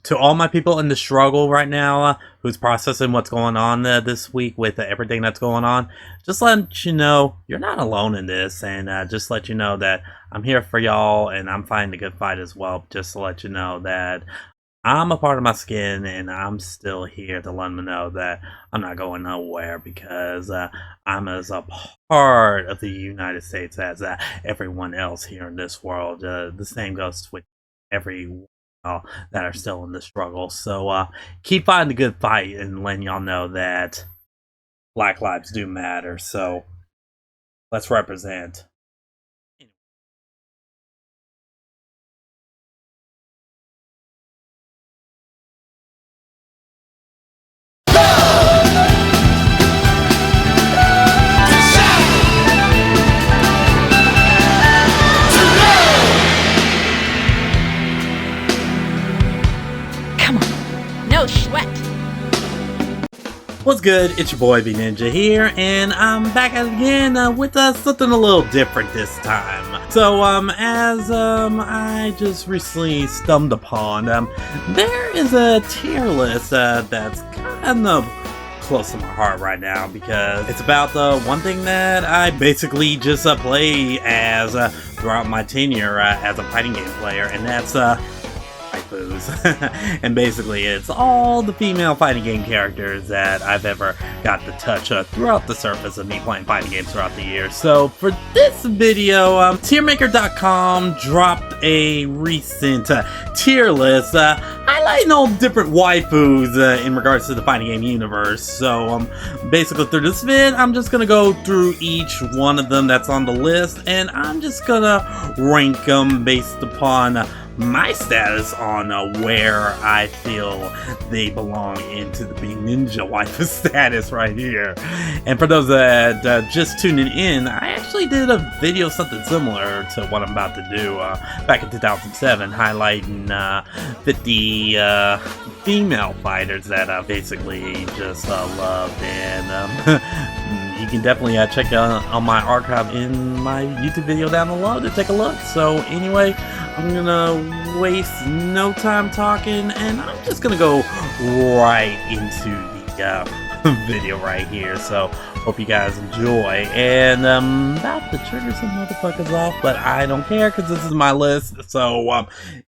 To all my people in the struggle right now, who's processing what's going on this week with everything that's going on, just let you know you're not alone in this, and just let you know that I'm here for y'all, and I'm fighting a good fight as well. Just to let you know that I'm a part of my skin, and I'm still here to let them know that I'm not going nowhere, because I'm as a part of the United States as everyone else here in this world. The same goes with everyone that are still in the struggle. So keep fighting the good fight and letting y'all know that Black lives do matter. So let's represent. No sweat. What's good? It's your boy B Ninja here, and I'm back at it again with something a little different this time. So as I just recently stumbled upon, there is a tier list that's kind of close to my heart right now, because it's about the one thing that I basically just play as throughout my tenure as a fighting game player, and that's waifus. And basically it's all the female fighting game characters that I've ever got to touch throughout the surface of me playing fighting games throughout the year. So for this video, tiermaker.com dropped a recent tier list highlighting all different waifus in regards to the fighting game universe. So basically through this vid, I'm just gonna go through each one of them that's on the list, and I'm just gonna rank them based upon my status on where I feel they belong into the Big Ninja waifu status right here. And for those that just tuning in, I actually did a video something similar to what I'm about to do back in 2007, highlighting 50 female fighters that I basically just loved, and you can definitely check out on my archive in my YouTube video down below to take a look. So anyway, I'm gonna waste no time talking, and I'm just gonna go right into the video right here. So hope you guys enjoy, and I'm about to trigger some motherfuckers off, but I don't care, because this is my list. So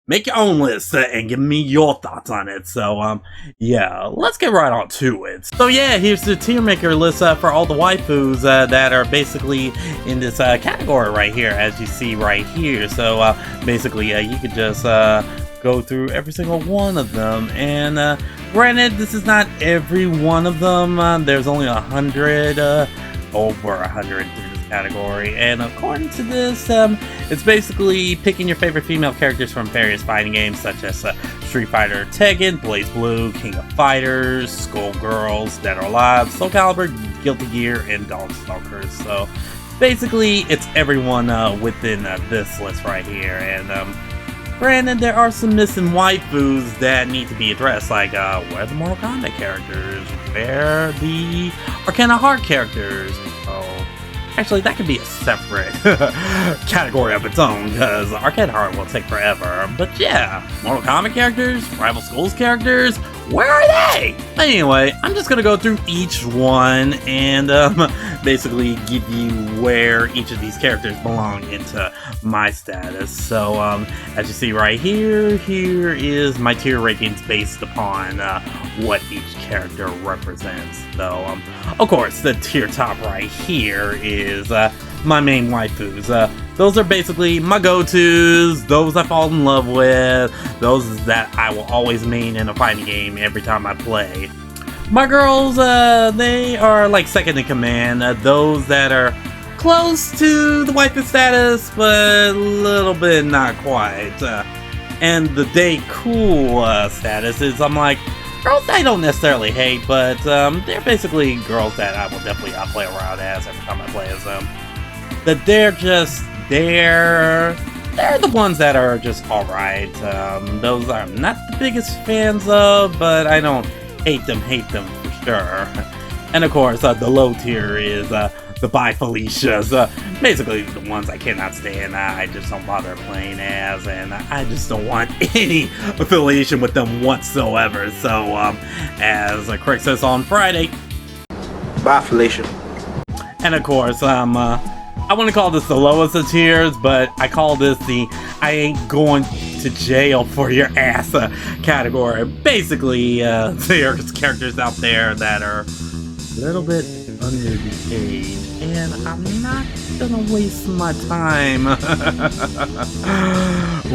make your own list and give me your thoughts on it. So yeah, let's get right on to it. So yeah, here's the tier maker list for all the waifus that are basically in this category right here, as you see right here. So basically you could just go through every single one of them, and granted, this is not every one of them. There's only 100, over 100 through this category, and according to this, it's basically picking your favorite female characters from various fighting games such as Street Fighter, Tekken, Blazblue, King of Fighters, Skullgirls, Dead or Alive, Soul Calibur, Guilty Gear, and Darkstalkers. So basically, it's everyone within this list right here, and granted, there are some missing waifus that need to be addressed, like where are the Mortal Kombat characters? Where are the Arcana Heart characters? Oh, actually, that could be a separate category of its own, because Arcana Heart will take forever. But yeah, Mortal Kombat characters, Rival Schools characters, where are they? Anyway, I'm just gonna go through each one and basically give you where each of these characters belong into my status. So as you see right here, here is my tier rankings based upon what each character represents. So of course, the tier top right here is my main waifus. Those are basically my go-tos, those I fall in love with, those that I will always main in a fighting game every time I play. My girls, they are like second in command, those that are close to the waifu status, but a little bit not quite. And the day cool status is, I'm like, girls I don't necessarily hate, but they're basically girls that I will definitely play around as every time I play as them. That they're just, they're the ones that are just alright. Those I'm not the biggest fans of, but I don't hate them for sure. And of course, the low tier is the bi Felicias. Basically the ones I cannot stand. I just don't bother playing as, and I just don't want any affiliation with them whatsoever. So, as Craig says on Friday, bye, Felicia. And of course, I want to call this the lowest of tiers, but I call this the I ain't going to jail for your ass category. Basically, there's characters out there that are a little bit under the age, and I'm not gonna waste my time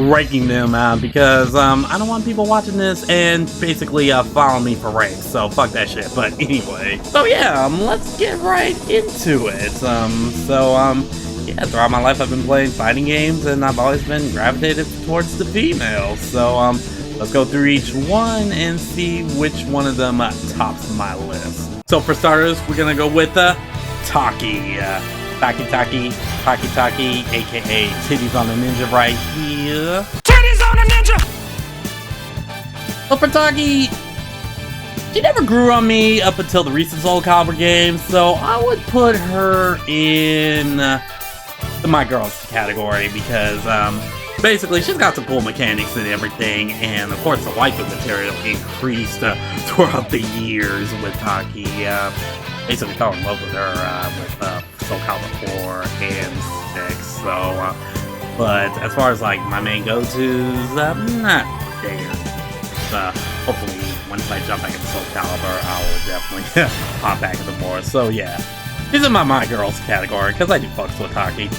ranking them out because I don't want people watching this and basically follow me for ranks, so fuck that shit. But anyway, so yeah, let's get right into it. Yeah, throughout my life I've been playing fighting games and I've always been gravitated towards the females, so let's go through each one and see which one of them tops my list. So for starters, we're gonna go with Taki. Taki, aka Titties on a Ninja right here. Titties on a Ninja! So for Taki, she never grew on me up until the recent Soul Calibur games, so I would put her in the My Girls category because basically she's got some cool mechanics and everything, and of course the waifu material increased throughout the years with Taki. Basically fell in love with her with Soul Calibur 4 and 6, so but as far as like my main go-tos, not there. Hopefully once I jump back into Soul Calibur, I will definitely hop back into more. So yeah, she's in my Girls category because I do fucks with Taki.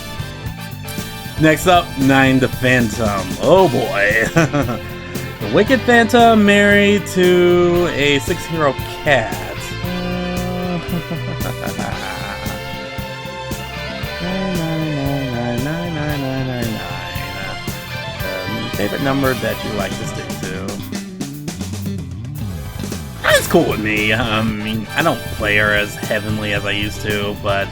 Next up, 9 the Phantom. Oh boy. The Wicked Phantom married to a 6-hero cat. Favorite number that you like to stick to? That's cool with me. I mean, I don't play her as heavenly as I used to, but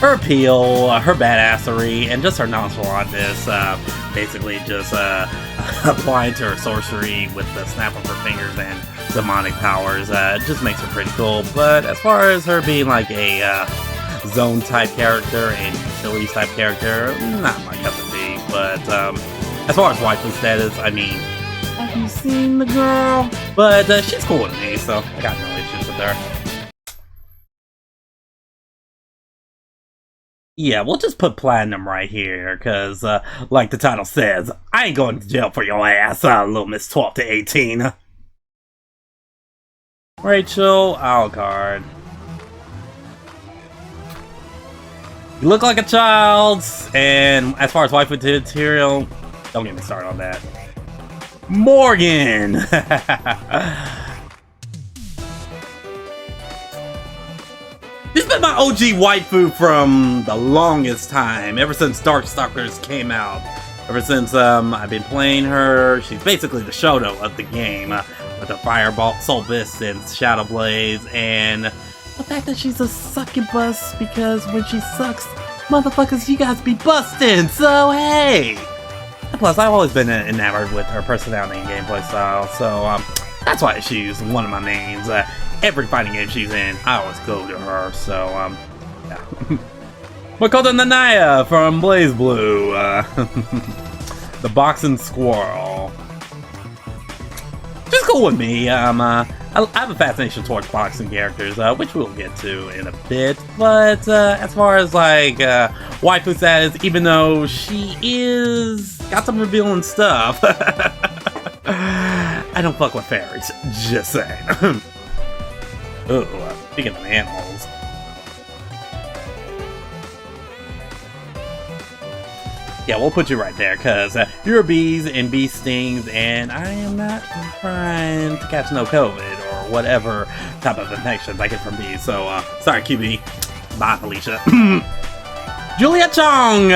her appeal, her badassery, and just her nonchalantness, basically just applying to her sorcery with the snap of her fingers and demonic powers, just makes her pretty cool. But as far as her being like a zone type character and utilities type character, not my cup of tea. But as far as waifu status, I mean, have you seen the girl? But she's cool with me, so I got no issues with her. Yeah, we'll just put Platinum right here, because, like the title says, I ain't going to jail for your ass, little Miss 12 to 18. Rachel Alucard. You look like a child, and as far as waifu material, don't get me started on that. Morgan! She's been my OG waifu from the longest time, ever since Darkstalkers came out. Ever since I've been playing her, she's basically the Shoto of the game, with the Fireball, Solstice, and Shadow Blaze, and the fact that she's a succubus, because when she sucks, motherfuckers, you guys be busting, so hey! Plus, I've always been enamored with her personality and gameplay style, so that's why she's one of my mains. Every fighting game she's in, I always go to her, so yeah. Makoto Nanaya from Blazblue, the boxing squirrel. She's cool with me. I have a fascination towards boxing characters, which we'll get to in a bit. But as far as like waifu status, even though she is got some revealing stuff, I don't fuck with fairies. Just saying. Ooh, speaking of animals. Yeah, we'll put you right there, because you're bees and bee stings, and I am not trying to catch no COVID or whatever type of infections I get from bees. So, sorry, QB. Bye, Felicia. Julia Chong!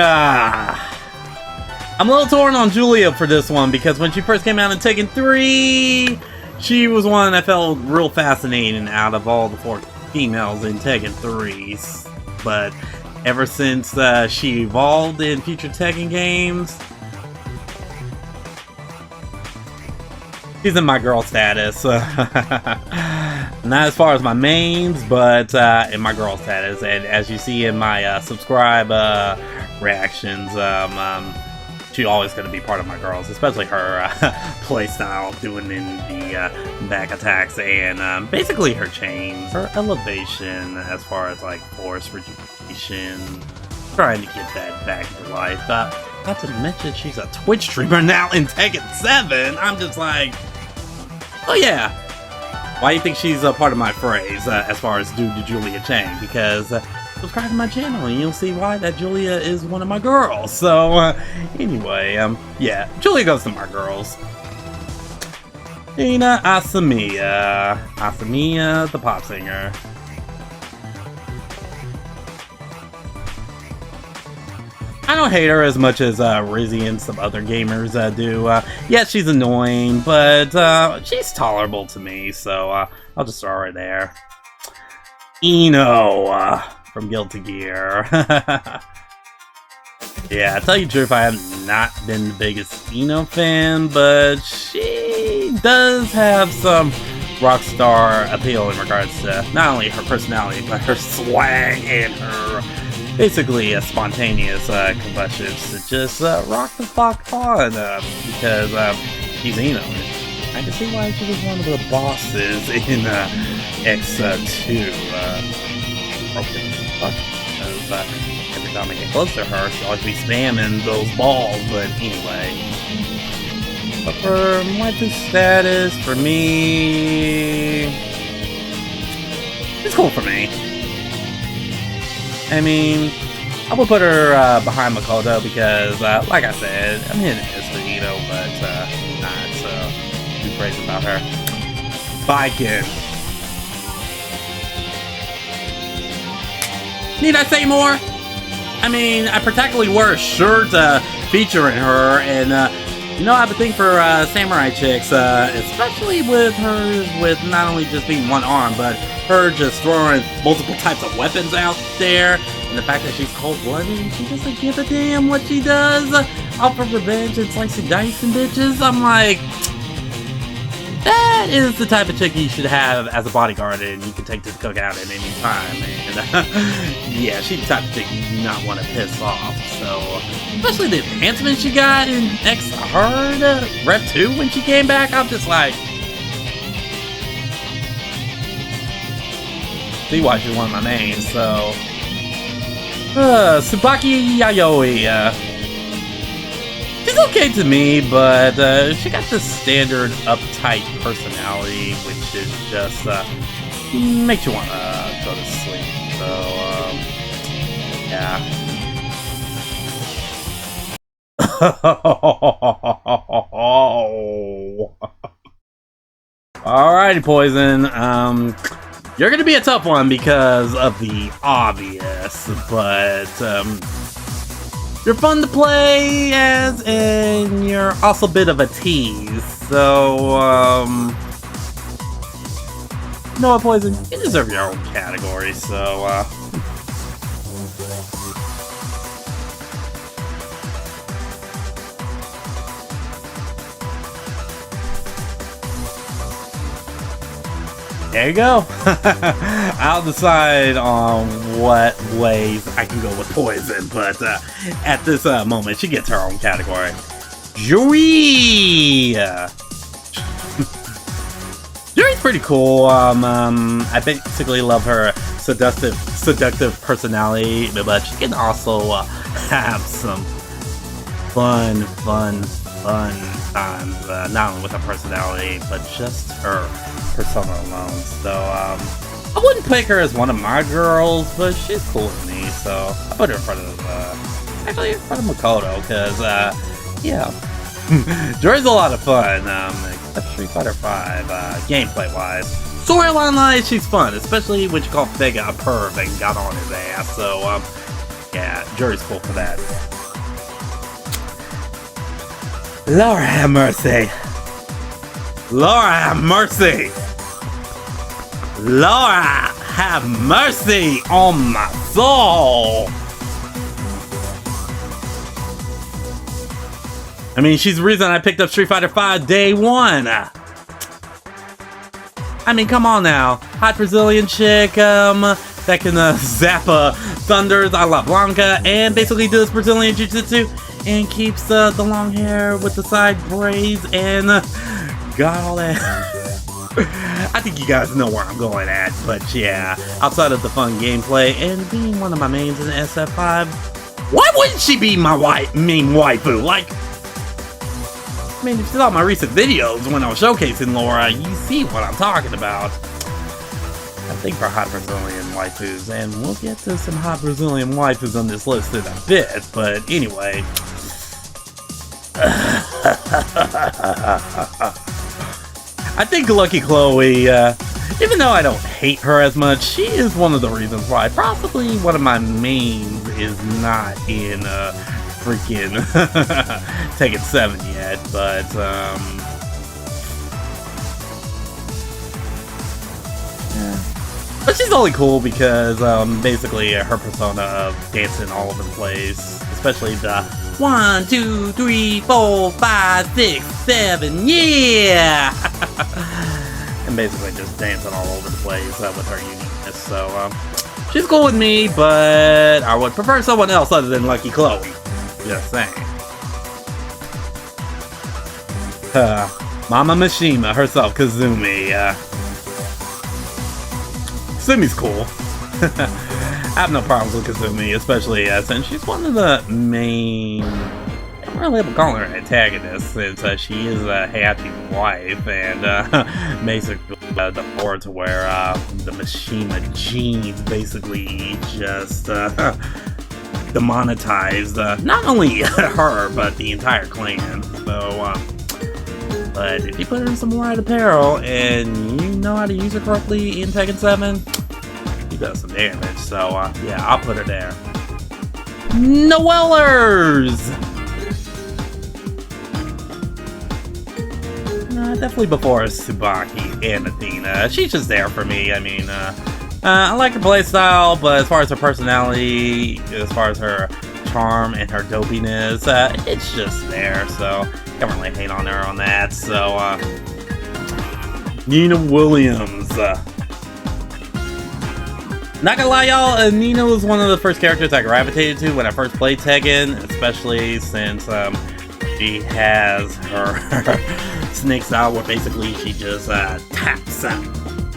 I'm a little torn on Julia for this one, because when she first came out in Tekken 3, she was one that felt real fascinating out of all the 4 females in Tekken 3. But ever since she evolved in future Tekken games, she's in my girl status. Not as far as my mains, but in my girl status. And as you see in my subscribe reactions, she's always going to be part of my girls, especially her playstyle, doing in the back attacks, and basically her chains, her elevation as far as like force rejuvenation, trying to get that back into life. Not to mention she's a Twitch streamer now in Tekken 7. I'm just like, oh yeah. Why do you think she's a part of my phrase as far as due to Julia Chang? Because subscribe to my channel and you'll see why that Julia is one of my girls. So anyway, yeah, Julia goes to my girls. Nina Asamiya. Asamiya, the pop singer. I don't hate her as much as Rizzy and some other gamers do. Yeah, she's annoying, but she's tolerable to me, so I'll just throw her there. Eno from Guilty Gear. Yeah, to tell you the truth, I have not been the biggest Eno fan, but she does have some rockstar appeal in regards to not only her personality, but her swag and her basically spontaneous combustions to just rock the fuck on because she's Eno. I can see why she was one of the bosses in X2. Broken fuck. Because every time I get close to her, she'll always be spamming those balls. But anyway, but for waifu status, for me, it's cool for me. I mean, I would put her behind Makoto because, like I said, I'm hitting this for Eno, but not too crazy about her. Viking. Need I say more? I mean, I particularly wore a shirt featuring her, and you know, I have a thing for samurai chicks, especially with hers with not only just being one arm, but her just throwing multiple types of weapons out there, and the fact that she's cold-blooded and she doesn't give a damn what she does off of revenge and slicing dice and bitches. I'm like, that is the type of chick you should have as a bodyguard and you can take to the cookout at any time. And yeah, she's the type of chick you do not want to piss off. So, especially the enhancement she got in X Hard Rep 2 when she came back, I'm just like, see why she's one of my mains. So, Tsubaki Yayoi. She's okay to me, but she got this standard uptight personality, which is just makes you want to go to sleep. So yeah. Alrighty, Poison. You're gonna be a tough one because of the obvious, but you're fun to play as, and you're also a bit of a tease. So, you know what, Poison? You deserve your own category, so, there you go. I'll decide on what ways I can go with Poison, but at this moment, she gets her own category. Joey! Joey's pretty cool. I basically love her seductive personality, but she can also have some fun times, not only with her personality, but just her persona alone. So I wouldn't pick her as one of my girls, but she's cool with me, so I put her in front of actually in front of Makoto, because yeah. Jory's a lot of fun, except Street Fighter V, gameplay wise. Storyline wise, she's fun, especially when you call Vega a perv and got on his ass, so yeah, Jory's cool for that. Lord have mercy. Lord have mercy. Lord have mercy on my soul. I mean, she's the reason I picked up Street Fighter V day one. I mean, come on now. Hot Brazilian chick, that can zap thunders a la Blanca and basically does Brazilian Jiu-Jitsu and keeps the long hair with the side braids and got all that. I think you guys know where I'm going at, but yeah, outside of the fun gameplay and being one of my mains in SF5, why wouldn't she be my main waifu? Like, I mean, if you saw my recent videos when I was showcasing Laura, you see what I'm talking about. I think for hot Brazilian waifus, and we'll get to some hot Brazilian waifus on this list in a bit, but anyway. I think Lucky Chloe, even though I don't hate her as much, she is one of the reasons why possibly one of my mains is not in freaking Tekken 7 yet, but yeah. But she's only cool because basically her persona of dancing all over the place, especially the 1, 2, 3, 4, 5, 6, 7, yeah! And basically just dancing all over the place with her uniqueness, so she's cool with me, but I would prefer someone else other than Lucky Chloe. Just saying. Mama Mishima herself, Kazumi. Kazumi's cool. I have no problems with Kazumi, especially since she's one of the main... I don't really ever call her an antagonist, since she is a happy wife, and basically the board to where the Mishima genes basically just demonetized not only her, but the entire clan. So, but if you put her in some light apparel, and you know how to use her correctly in Tekken 7, she does some damage. So, yeah, I'll put her there. Noellers! Definitely before Tsubaki and Athena. She's just there for me. I mean, I like her playstyle, but as far as her personality, as far as her charm and her dopiness, it's just there. So, can't really hate on her on that. So, Nina Williams. Not gonna lie, y'all, Nina was one of the first characters I gravitated to when I first played Tekken, especially since she has her snake style where basically she just taps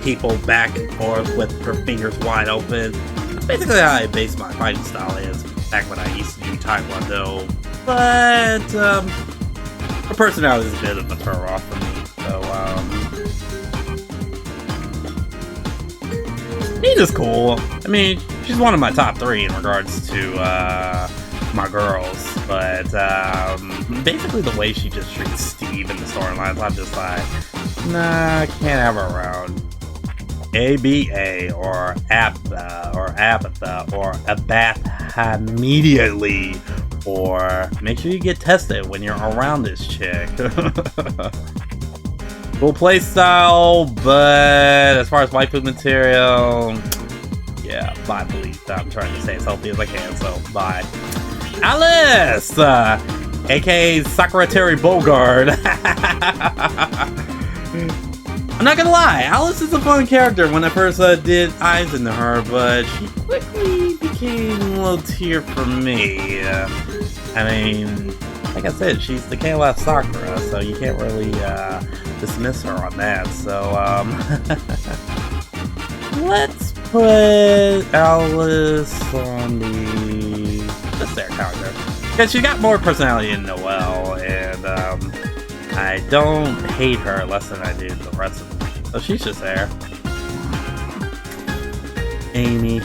people back and forth with her fingers wide open. That's basically how I base my fighting style is back when I used to do Taekwondo. But her personality is a bit of a turn off for me. So Nina's cool. I mean, she's one of my top 3 in regards to my girls, but basically the way she just treats Steve in the storylines, I'm just like, nah, I can't have her around. ABA or ABBA or Abatha or Abatha immediately, or make sure you get tested when you're around this chick. Cool playstyle, but as far as waifu material, yeah, bye please. I'm trying to stay as healthy as I can, so bye. Alice! aka Sakura Terry Bogard. I'm not gonna lie, Alice is a fun character when I first did eyes into her, but she quickly became a little tier for me. I mean, like I said, she's the KOF Sakura, so you can't really dismiss her on that. So, let's put Alice on this there character. Because she got more personality than Noelle, and I don't hate her less than I do the rest of them. So she's just there. Amy.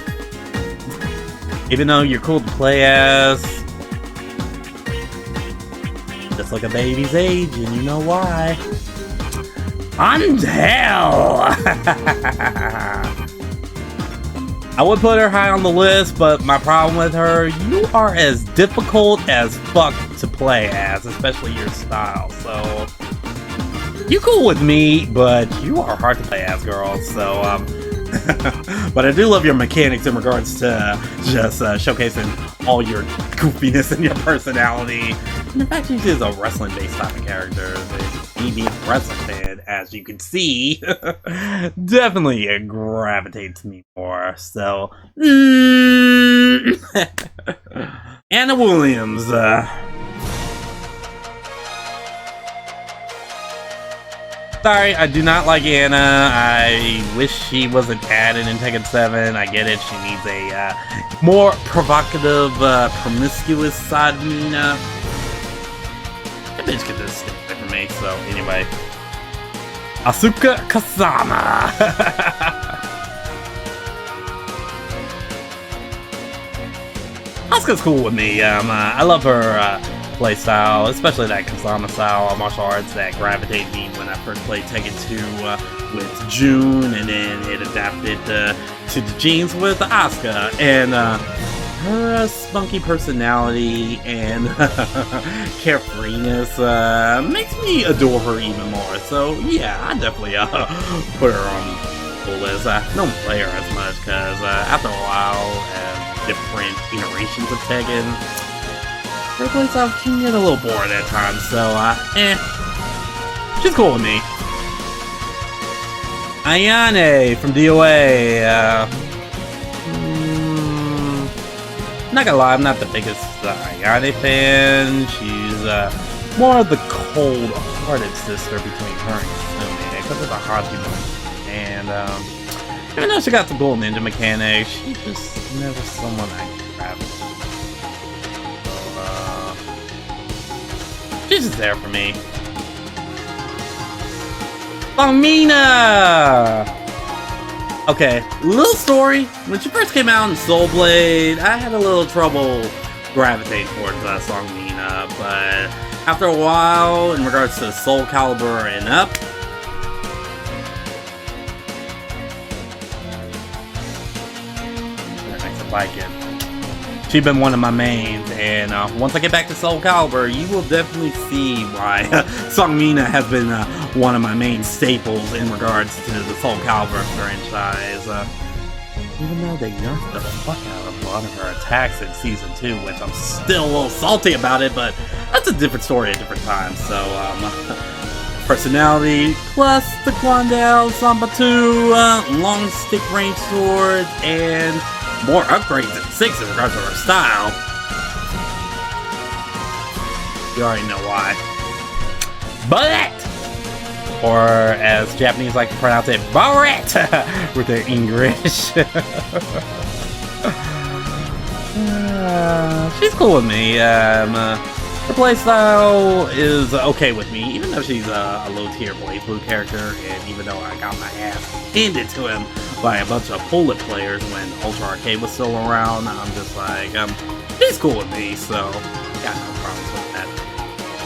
Even though you're cool to play as, just like a baby's age, and you know why. Hell! I would put her high on the list, but my problem with her, you are as difficult as fuck to play as, especially your style. So, you cool with me, but you are hard to play as, girl. So, but I do love your mechanics in regards to just showcasing all your goofiness and your personality. And the fact she's a wrestling-based type of character, me being a wrestling fan, as you can see, definitely gravitates me more. So, Anna Williams. Sorry, I do not like Anna. I wish she wasn't added in Tekken 7. I get it, she needs a more provocative, promiscuous side of Mina. That bitch could just stay away from me, so anyway. Asuka Kasama! Asuka's cool with me. I love her playstyle, especially that Kasama style of martial arts that gravitated me when I first played Tekken 2 with June, and then it adapted to the jeans with Asuka. And her spunky personality and carefreeness makes me adore her even more. So yeah, I definitely put her on the list. I don't play her as much because after a while, different iterations of Tekken, her playstyle can get a little boring at times. So she's cool with me. Ayane from DOA. Not gonna lie, I'm not the biggest Ayane fan. She's more of the cold-hearted sister between her and Kasumi, because of the Haji moment. And even though she got some cool ninja mechanics, she's just never someone I grab. So she's just there for me. Mina! Okay, little story. When she first came out in Soul Blade, I had a little trouble gravitating towards Song Mina, but after a while, in regards to Soul Calibur and up, she's been one of my mains, and once I get back to Soul Calibur, you will definitely see why Song Mina has been one of my main staples in regards to the Soul Calibur franchise. Even though they nerfed the fuck out of a lot of her attacks in Season 2, which I'm still a little salty about it, but that's a different story at different times. So, personality, plus the Quandale, Samba 2, long stick range swords, and more upgrades than 6 in regards to her style. You already know why. Bullet! Or as Japanese like to pronounce it, Barret! With their English. She's cool with me. Her playstyle is okay with me, even though she's a low-tier Blazblue character, and even though I got my ass handed to him by a bunch of bullet players when Ultra Arcade was still around, I'm just like, she's cool with me, so got no problems with that.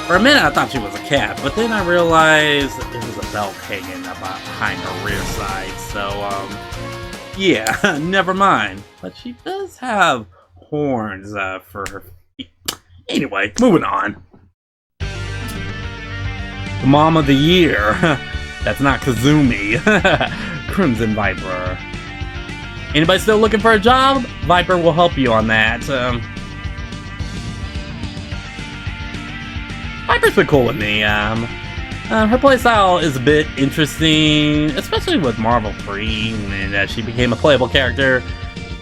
For a minute I thought she was a cat, but then I realized it was a belt hanging behind her rear side, so yeah, never mind. But she does have horns for her feet. Anyway, moving on. The Mom of the Year. That's not Kazumi. Crimson Viper. Anybody still looking for a job? Viper will help you on that. Viper's been cool with me. Her playstyle is a bit interesting, especially with Marvel 3, when she became a playable character.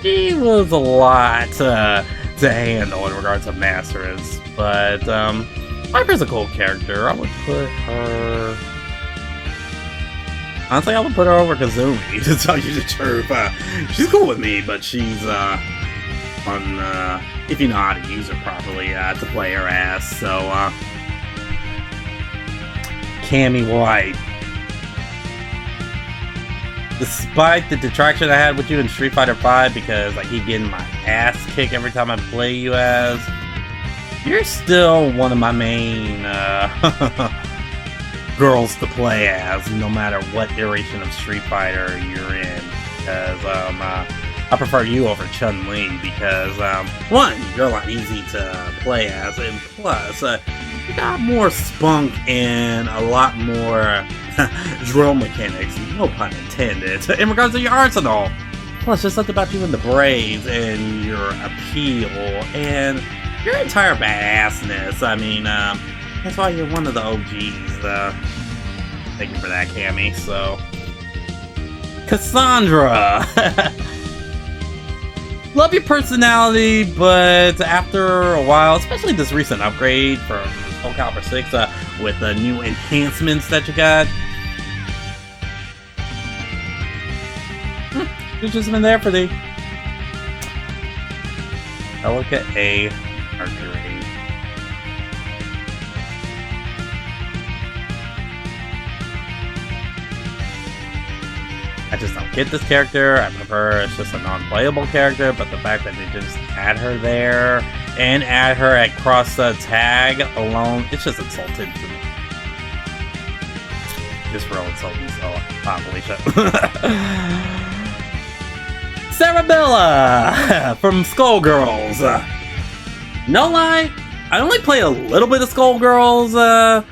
She was a lot to handle in regards to Masters, but Viper's a cool character. I would put her... Honestly, I would put her over Kazumi, to tell you the truth. She's cool with me, but she's if you know how to use her properly, to play her ass. So, Cammy White. Despite the detraction I had with you in Street Fighter V, because I keep getting my ass kicked every time I play you as, you're still one of my main girls to play as, no matter what iteration of Street Fighter you're in. Because I prefer you over Chun-Li, because one, you're a lot easy to play as, and plus you got more spunk and a lot more drill mechanics, no pun intended, in regards to your arsenal. Plus, there's something about you in the braids and your appeal and your entire badassness. I mean, that's why you're one of the OGs. Thank you for that, Cammy. So, Cassandra. Love your personality, but after a while, especially this recent upgrade from Soul Calibur 6 with the new enhancements that you got, she's just been there for thee. Delicate A. Mercury. I just don't get this character. I prefer it's just a non-playable character, but the fact that they just add her there and add her at cross tag alone, it's just insulting to me. Just real insulting, so probably should. Sarabella from Skullgirls. No lie, I only play a little bit of Skullgirls,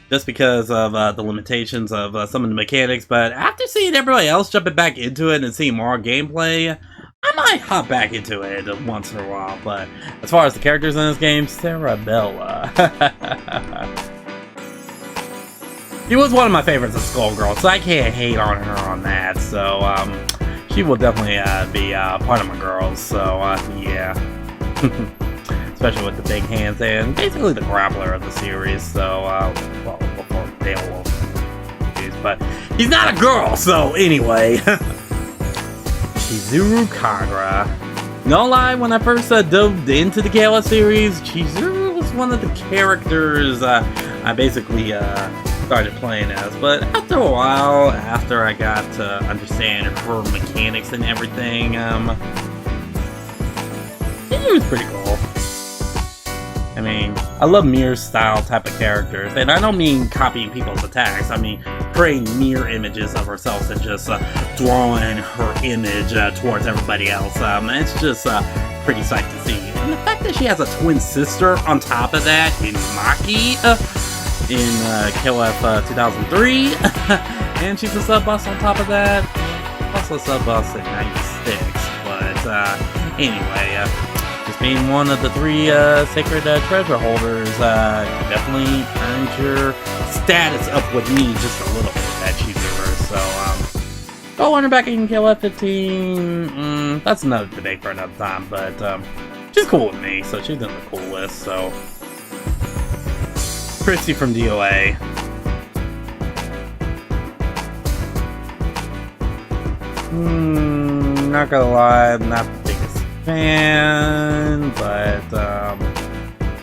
just because of the limitations of some of the mechanics, but after seeing everybody else jumping back into it and seeing more gameplay, I might hop back into it once in a while. But as far as the characters in this game, Sarabella. She was one of my favorites of Skullgirls, so I can't hate on her on that. So she will definitely be part of my girls, so yeah. Especially with the big hands and basically the grappler of the series, so, well, before Beowulf. But he's not a girl, so anyway. Chizuru Kagura. No lie, when I first dove into the Gala series, Chizuru was one of the characters I basically started playing as. But after a while, after I got to understand her mechanics and everything, it was pretty cool. I mean, I love mirror style type of characters, and I don't mean copying people's attacks. I mean creating mirror images of herself and just drawing her image towards everybody else. It's just pretty sight to see. And the fact that she has a twin sister on top of that in Maki in KOF 2003, and she's a sub boss on top of that. Also a sub boss in 96, but anyway. Just being one of the 3 sacred treasure holders, definitely earned your status up with me just a little bit at Chizuru. So, go on her back in KOF 15. That's another debate for another time, but she's cool with me, so she's in the cool list. So, Christy from DOA. Not gonna lie, I'm not the biggest fan, but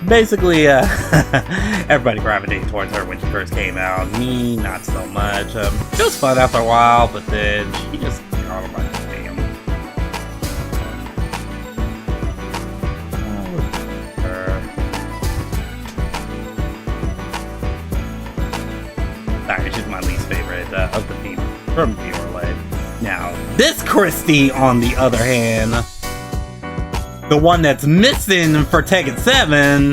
basically everybody gravitated towards her when she first came out. Me, not so much. It was fun after a while, but then she just got on my damn. Sorry, she's my least favorite of the people from viewer led. Now, this Christy, on the other hand, the one that's missing for Tekken 7,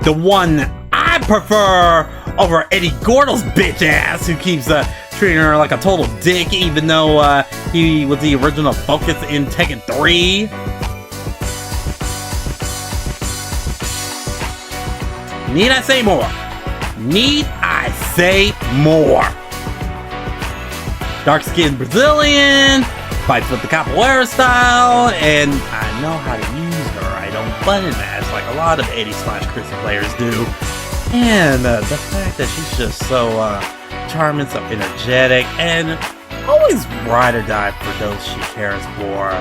the one I prefer over Eddie Gordo's bitch ass, who keeps treating her like a total dick, even though he was the original focus in Tekken 3. Need I say more? Need I say more? Dark-skinned Brazilian, fights with the capoeira style, and I know how to use her. I don't button mash like a lot of 80/Chrissy players do. And the fact that she's just so charming, so energetic, and always ride or die for those she cares for.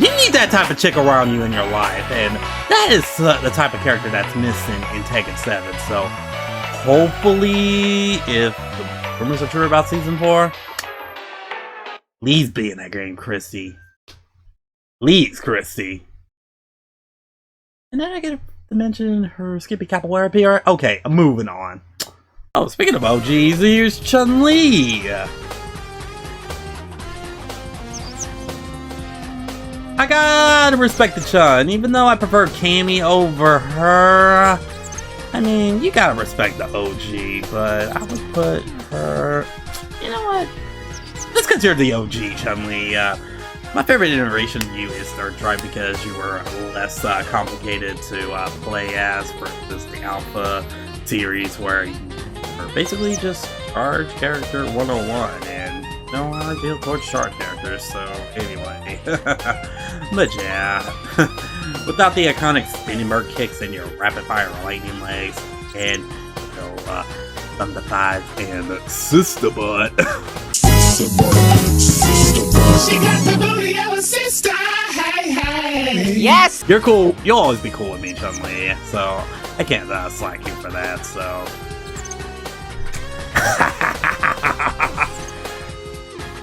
You need that type of chick around you in your life, and that is the type of character that's missing in Tekken 7. So hopefully, if the rumors are true about Season 4, please be in that game, Christy. Please, Christy. And then I get to mention her Skippy Capoeira PR. Okay, I'm moving on. Oh, speaking of OGs, here's Chun-Li. I gotta respect the Chun, even though I prefer Cammy over her. I mean, you gotta respect the OG, but I would put her... You know what? Let's consider the OG Chun-Li. My favorite iteration of you is Third Strike because you were less complicated to play as versus the Alpha series where you were basically just Charge Character 101, and no hard feel towards charge characters, so anyway. But yeah, without the iconic spinning bird kicks and your rapid fire lightning legs, and Thunder Thighs and Sister Butt. She got the booty of a sister, hey, hey. Yes! You're cool. You'll always be cool with me, Chun-Li, so I can't slack you for that, so.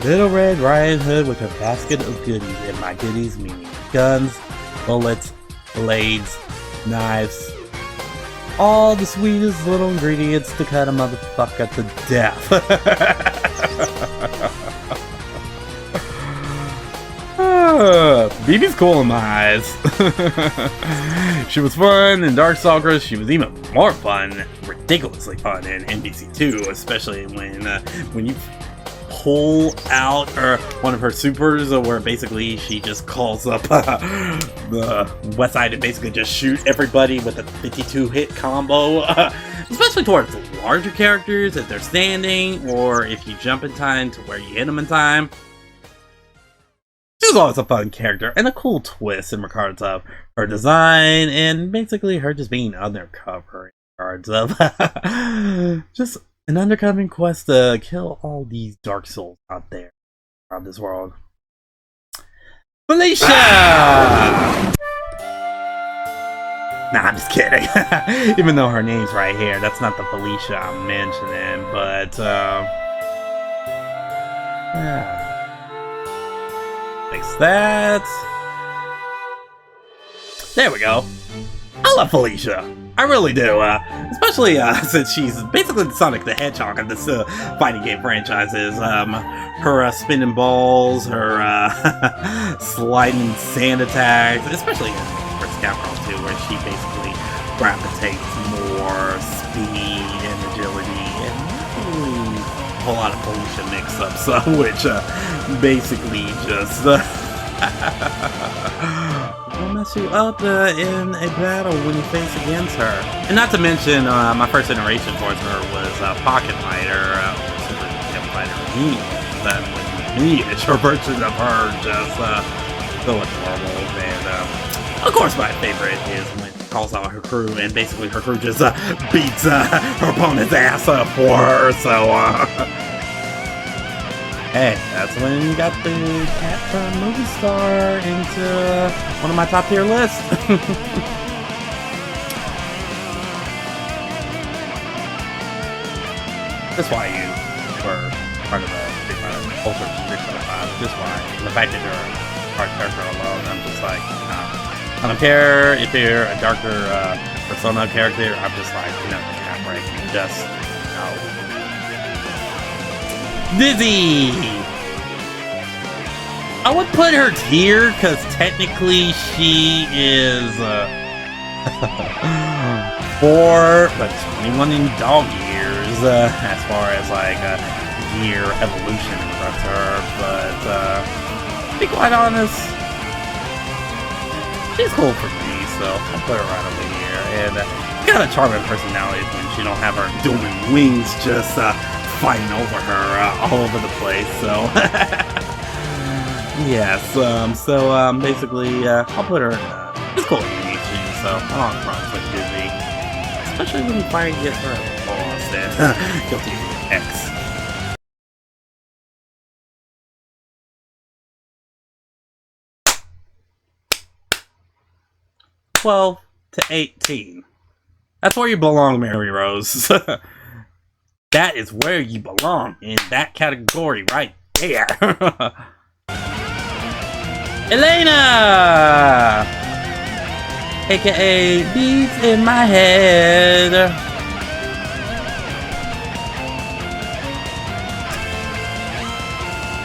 Little Red Riding Hood with her basket of goodies, and my goodies mean guns, bullets, blades, knives, all the sweetest little ingredients to cut a motherfucker to death. BB's cool in my eyes. She was fun in Darkstalkers. She was even more fun, ridiculously fun in NBC2, especially when you pull out one of her supers, where basically she just calls up the West Side and basically just shoot everybody with a 52 hit combo. Especially towards larger characters if they're standing, or if you jump in time to where you hit them in time. She was always a fun character, and a cool twist in regards of her design, and basically her just being undercover in regards of just an undercover quest to kill all these dark souls out there around this world. Felicia! Nah, I'm just kidding. Even though her name's right here, that's not the Felicia I'm mentioning, but yeah. Fix that. There we go. I love Felicia. I really do. Especially since she's basically Sonic the Hedgehog of this fighting game franchises. Her spinning balls, her sliding sand attacks, especially in First Capcom 2, where she basically gravitates more speed and agility, and really a whole lot of Felicia mix-ups, which basically just will mess you up in a battle when you face against her. And not to mention, my first iteration towards her was Pocket Fighter, Super Nintendo Fighter Me. That was miniature version of her, just so adorable. And of course, my favorite is when she calls out her crew, and basically her crew just beats her opponent's ass up for her. So, hey, that's when you got the cat from Movie Star into one of my top tier lists. That's why you were part of the Ultra Street Fighter 5. That's why. And the fact that you're a hard character alone, I'm just like, I don't care if you're a darker Persona character, I'm just like, no, can't break. Just, no. Dizzy! I would put her tier because technically she is 4, but 21 in dog years as far as like year evolution in front of her. But to be quite honest, she's cool for me, so I'll put her right over here. And she's got a charming personality when she don't have her dooming wings just fighting over her all over the place, so yes, so basically I'll put her in it's cool to meet you, so I don't have problems with Dizzy, especially when you finally get her boss and guilty of X. "12 to 18. That's where you belong, Mary Rose. That is where you belong, in that category right there." Elena! AKA Beats in My Head.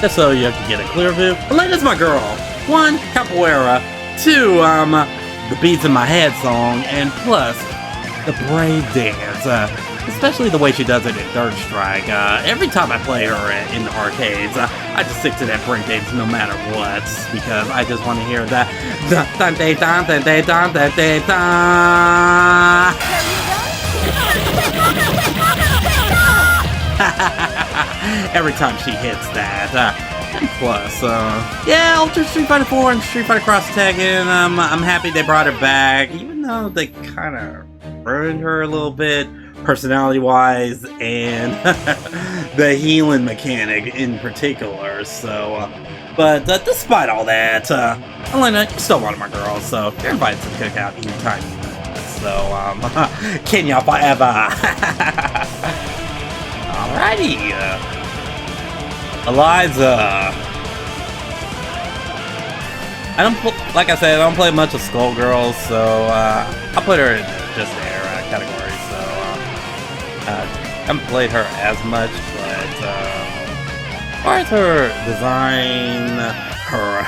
Just so you can get a clear view, Elena's my girl. 1, capoeira. 2, the Beats in My Head song, and plus the brave dance. Especially the way she does it in Third Strike. Every time I play her in the arcades, I just stick to that breakdance no matter what, because I just want to hear that dun dun dun dun dun dun dun dun dun. every time she hits that. And plus, yeah, Ultra Street Fighter 4 and Street Fighter Cross Tekken, I'm happy they brought her back, even though they kind of ruined her a little bit, personality-wise, and the healing mechanic in particular, so, but despite all that, Elena, you're still one of my girls, so you're invited to the cookout anytime you want, so, Kenya forever! Alrighty, Eliza. I don't, like I said, I don't play much of Skullgirls, so I'll put her in just their category. So I haven't played her as much, but as far as her design, her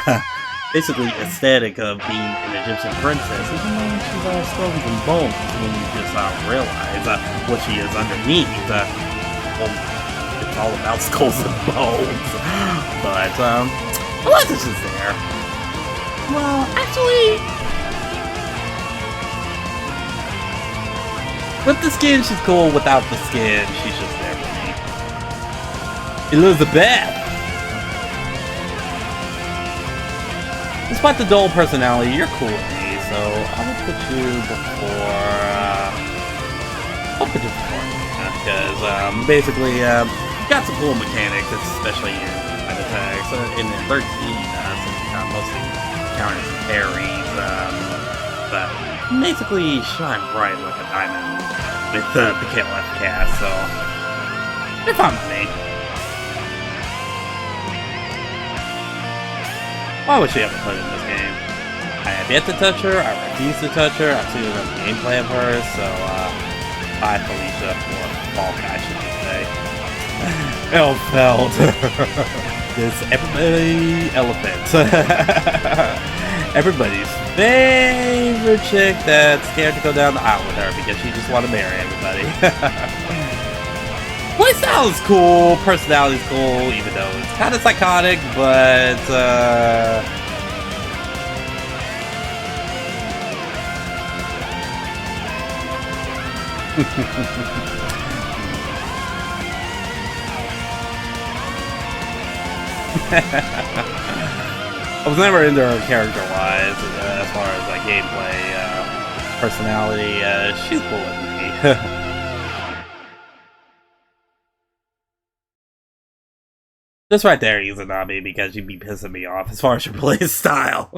basically aesthetic of being an Egyptian princess, even though she's all skulls and bones, when you just realize what she is underneath. Well, it's all about skulls and bones. But Eliza's just there. Well, actually, with the skin, she's cool. Without the skin, she's just there for me. Elizabeth! Despite the dull personality, you're cool with me, so I will put you before, because, basically, you got some cool mechanics, especially in side attacks, in 13, since you got mostly counters and parries, but basically shine bright like a diamond with the KLF cast, so they're fine with me. Why would she ever put in this game? I have yet to touch her, I refuse to touch her, I've seen enough gameplay of her, so bye Felicia, or Fall Guy, should I say. Elfeld. This everybody elephant. Everybody's favorite chick that's scared to go down the aisle with her because she just wants to marry everybody. Playstyle is cool, personality is cool, even though it's kind of psychotic, but I was never into her character-wise, as far as like gameplay, personality. She's cool with me. This right there, Izanami, because you'd be pissing me off as far as your play style.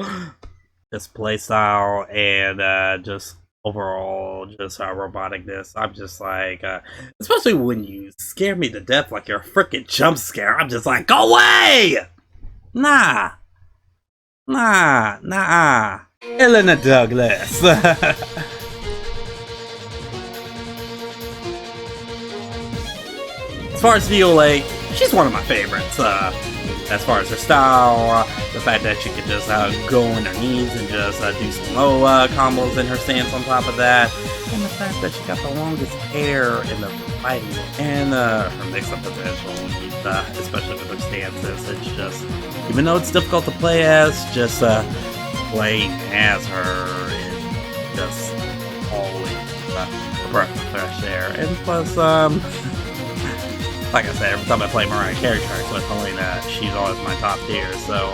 Just play style and just overall, just roboticness. I'm just like, especially when you scare me to death like you're a freaking jump scare. I'm just like, go away! Nah. Elena Douglas. As far as Viola, she's one of my favorites. As far as her style, the fact that she could just go on her knees and just do some low combos in her stance on top of that, and the fact that she got the longest hair in the fighting, and her mix-up potential, especially with her stances. It's just, even though it's difficult to play as, just playing as her is just always a breath of fresh air. And plus, like I said, every time I play Mariah Carey tracks with Helena, she's always my top tier. So,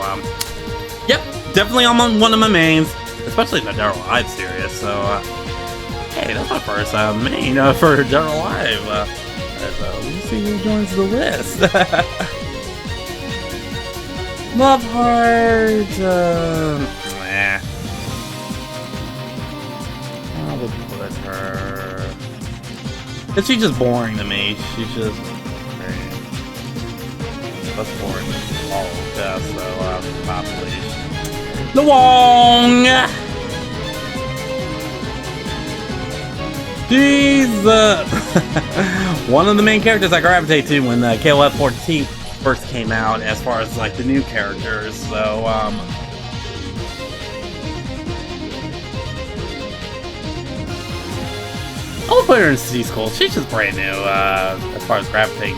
yep, definitely on one of my mains, especially in the Daryl Live series. So, hey, that's my first main for Daryl Live. We'll see who joins the list. Love Heart, I would put her. Cause she's just boring to me. She's just. That's boring. Oh, yeah, so, population. Luong! She's, one of the main characters I gravitate to when KOF 14 first came out, as far as, like, the new characters, so, I'll put her in C-School. She's just brand new, as far as gravitating.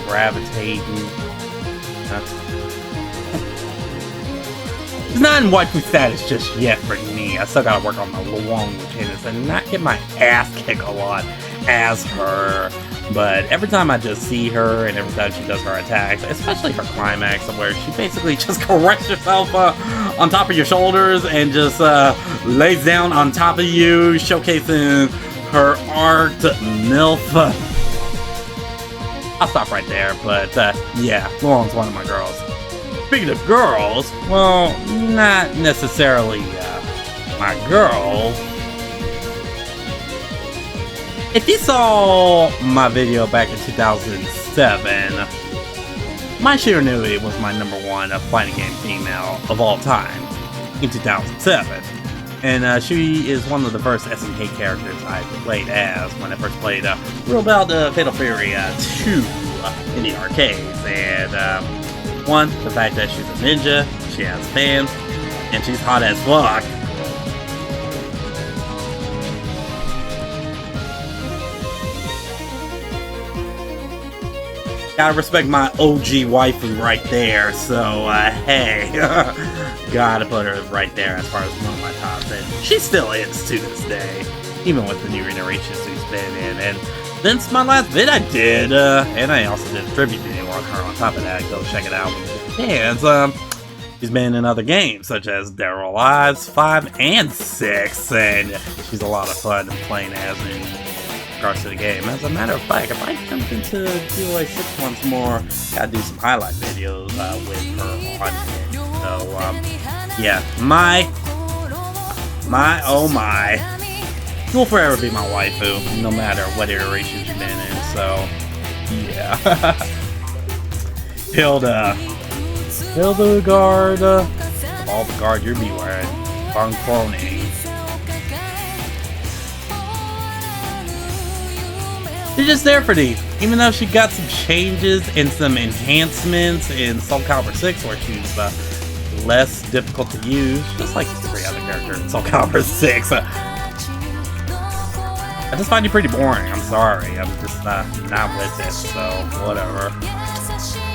It's not in waifu status just yet for me. I still gotta work on my Luong mechanics and not get my ass kicked a lot as her. But every time I just see her and every time she does her attacks, especially her climax where she basically just corrects herself on top of your shoulders and just lays down on top of you, showcasing her art MILF. I'll stop right there, but yeah, Lauren's one of my girls. Speaking of girls, well, not necessarily my girl. If you saw my video back in 2007, Mai Shiranui was my #1 fighting game female of all time in 2007. And she is one of the first SNK characters I played as when I first played Real Bout Fatal Fury 2 in the arcades. And one, the fact that she's a ninja, she has fans, and she's hot as fuck. Gotta respect my OG waifu right there, so hey, gotta put her right there as far as one of my tops, and she still is to this day, even with the new iterations she's been in. And since my last vid I did, and I also did a tribute video on her on top of that, go check it out when you get a chance. She's been in other games such as Dead or Alive 5 and 6, and she's a lot of fun playing as in regards to the game. As a matter of fact, if I jump into DOA 6 once more, gotta do some highlight videos with her on it. So, yeah, my, oh my. You'll forever be my waifu, no matter what iterations you've been in, so, yeah. Hildegard, of all the guard you'll be wearing, Von Cloning. She's just there for these, even though she got some changes and some enhancements in Soul Calibur 6 where she's less difficult to use, just like every other character in Soul Calibur 6. I just find you pretty boring, I'm sorry, I'm just not with it, so whatever.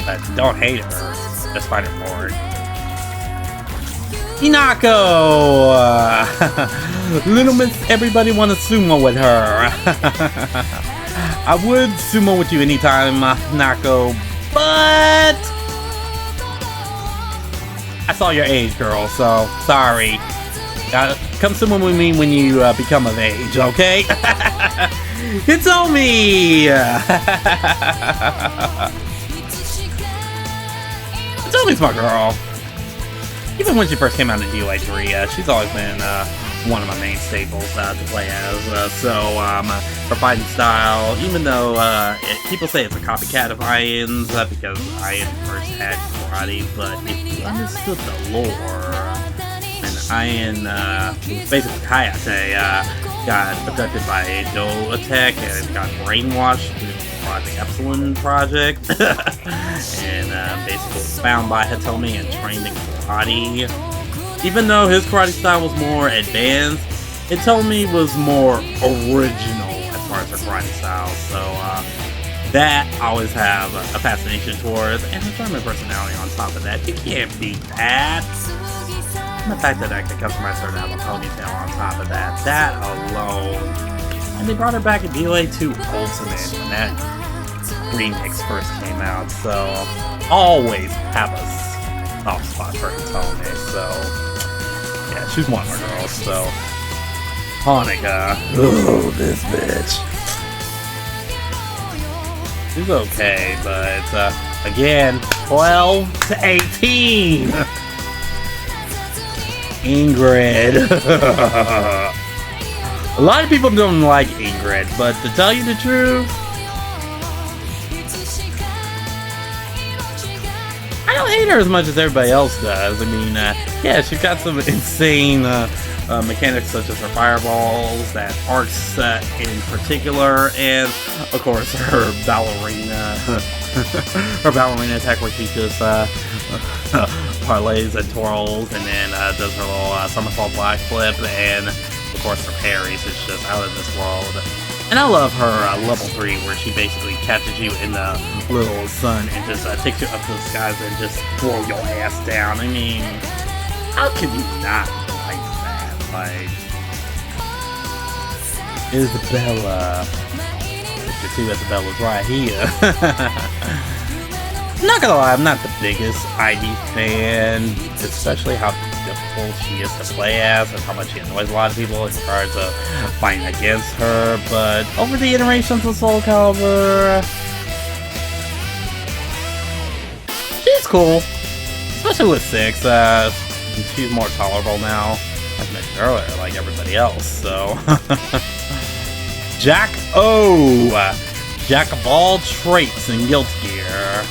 But don't hate her, just find her boring. Hinako! Little Miss Everybody Wanna Sumo with her. I would sumo with you anytime, Hinako, but I saw your age, girl, so sorry. Come sumo with me when you become of age, okay? It's Omi! It's Omi's my girl. Even when she first came out in DOA 3, she's always been one of my main staples to play as. So her fighting style, even though people say it's a copycat of Ian's because Ian first had karate, but if you understood the lore, and Ian, who's basically Hayate, got abducted by a Do attack and got brainwashed to Project Epsilon project, and basically was found by Hitomi and trained in karate. Even though his karate style was more advanced, Hitomi was more original as far as her karate style. So that I always have a fascination towards, and her charming personality on top of that. You can't beat that. And the fact that I could customize her to have a ponytail on top of that, that alone. And they brought her back in DOA 2 Ultimate when that remix first came out, so always have a soft spot for Hitomi, so yeah, she's one of my girls, so Hanukkah, ooh, this bitch. She's okay, but again, 12 to 18! Ingrid. A lot of people don't like Ingrid, but to tell you the truth, I don't hate her as much as everybody else does. I mean, yeah, she's got some insane mechanics such as her fireballs, that arcs in particular, and of course her ballerina, her ballerina attack where she just parlays and twirls and then does her little somersault black flip, and of course her parries is just out of this world. And I love her level 3 where she basically catches you in the little sun and just takes you up to the skies and just throw your ass down. I mean, how can you not like that? Like, Isabella. It's just 2 Isabella's right here. Not gonna lie, I'm not the biggest Ivy fan, especially how difficult she is to play as and how much she annoys a lot of people in regards to fighting against her, but over the iterations of Soul Calibur, she's cool, especially with 6. She's more tolerable now, as mentioned earlier, like everybody else, so. Jack O! Jack of all traits in Guilty Gear.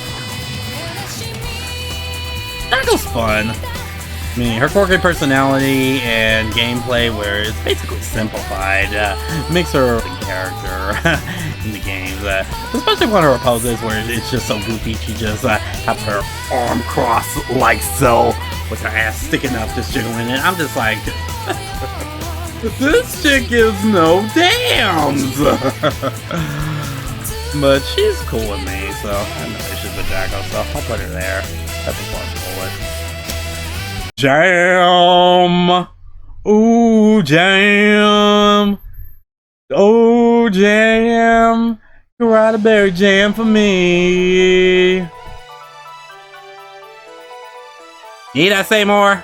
That was fun. I mean, her quirky personality and gameplay, where it's basically simplified, makes her a character in the games. Especially one of her poses where it's just so goofy. She just has her arm crossed like so, with her ass sticking up, just jiggling it. I'm just like, this chick gives no dams. But she's cool with me, so I have no issues with Jacko, so I'll put her there. That's a fun bullet. Jam! Ooh, jam! Oh, jam! You write a berry jam for me! Need I say more?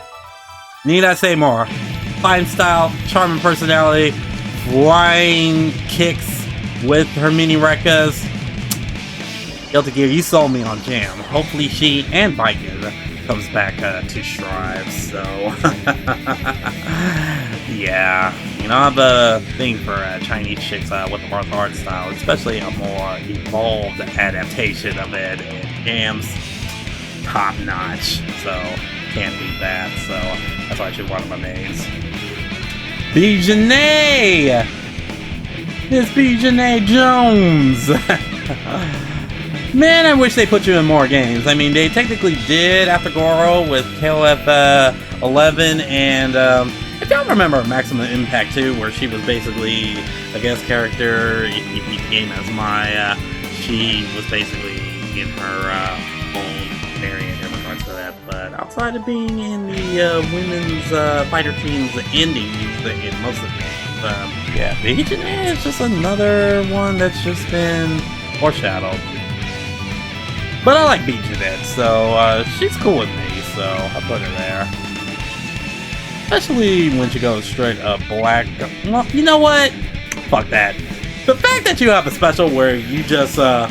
Need I say more? Fine style, charming personality, flying kicks with her mini Rekkas. Guilty Gear, you sold me on Jam. Hopefully she and Viking comes back to Strive, so. Yeah. You know, I have a thing for Chinese chicks with the martial arts style, especially a more evolved adaptation of it, and Jam's top notch, so can't beat that, so that's why she's one of my mains. Bijane! It's Bijane Jones! Man, I wish they put you in more games. I mean, they technically did after Goro with KOF 11, and if y'all remember Maximum Impact 2, where she was basically a guest character, if you beat the game as Maya, she was basically in her own variant in regards to that. But outside of being in the women's fighter teams indies in most of the games, yeah, Bijane is just another one that's just been foreshadowed. But I like Bijane, so she's cool with me, so I'll put her there. Especially when she goes straight up black. Well, you know what? Fuck that. The fact that you have a special where you just, I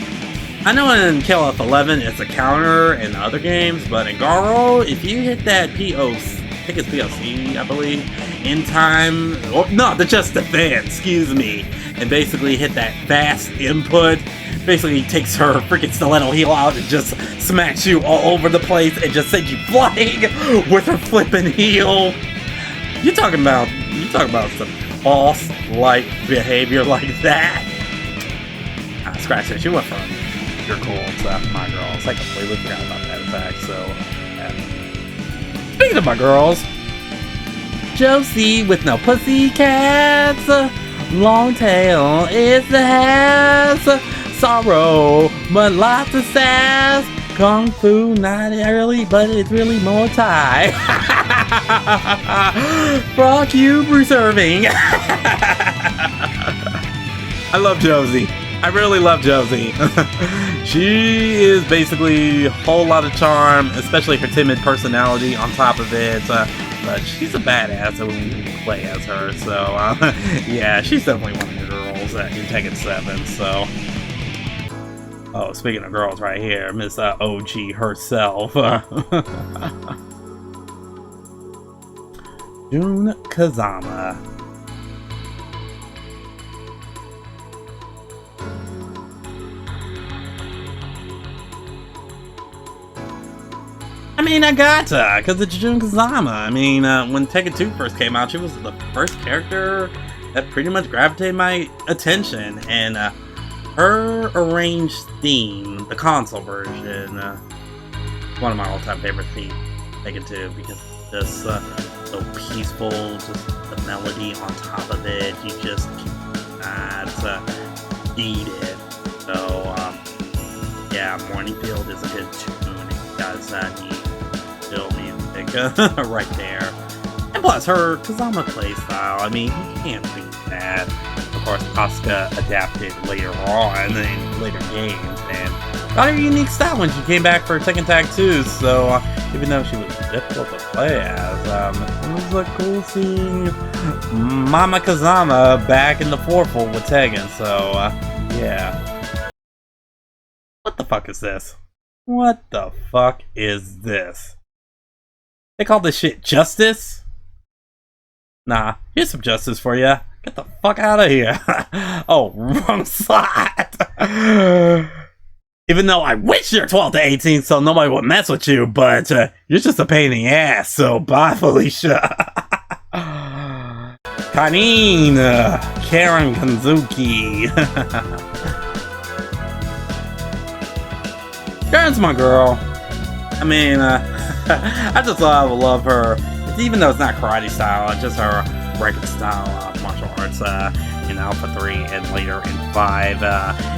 know in KOF 11 it's a counter in other games, but in Garo, if you hit that POC, I think it's POC, I believe, in time, or no, just defense, excuse me, and basically hit that fast input, basically takes her freaking stiletto heel out and just smacks you all over the place and just sends you flying with her flipping heel. You talking about some boss-like behavior like that? Scratch that. She went from your cool to my girls. I completely forgot about that fact. So, yeah. Speaking of my girls, Josie with no pussycats, long tail is the has. Sorrow, but lots of sass. Kung Fu, not early, but it's really Muay Thai. Fuck you, preserving. I love Josie. I really love Josie. She is basically a whole lot of charm, especially her timid personality on top of it. But she's a badass when you play as her. So, yeah, she's definitely one of the girls in Tekken 7. So. Oh, speaking of girls right here, Miss OG herself. Jun Kazama. I mean, I gotcha, because it's Jun Kazama. I mean, when Tekken 2 first came out, she was the first character that pretty much gravitated my attention, and her arranged theme, the console version, one of my all-time favorite themes, Tekken 2, because it's just so peaceful, just the melody on top of it, you just cannot beat it. So, yeah, Morning Field is a good tune. It does need still music right there. And plus, her Kazama playstyle, I mean, you can't beat that. Of of course, Asuka adapted later on in later games, and got her unique style when she came back for Tekken Tag 2, so even though she was difficult to play as, it was cool seeing Mama Kazama back in the forefront with Tekken, so, yeah. What the fuck is this? What the fuck is this? They call this shit justice? Nah, here's some justice for ya. Get the fuck out of here. Oh, wrong slot. Even though I wish you're 12 to 18 so nobody would mess with you, but you're just a pain in the ass, so bye, Felicia. Karin, Karen Kanzuki. Karen's my girl. I mean, I just love her. Even though it's not karate style, it's just her regular style martial arts in Alpha 3 and later in 5.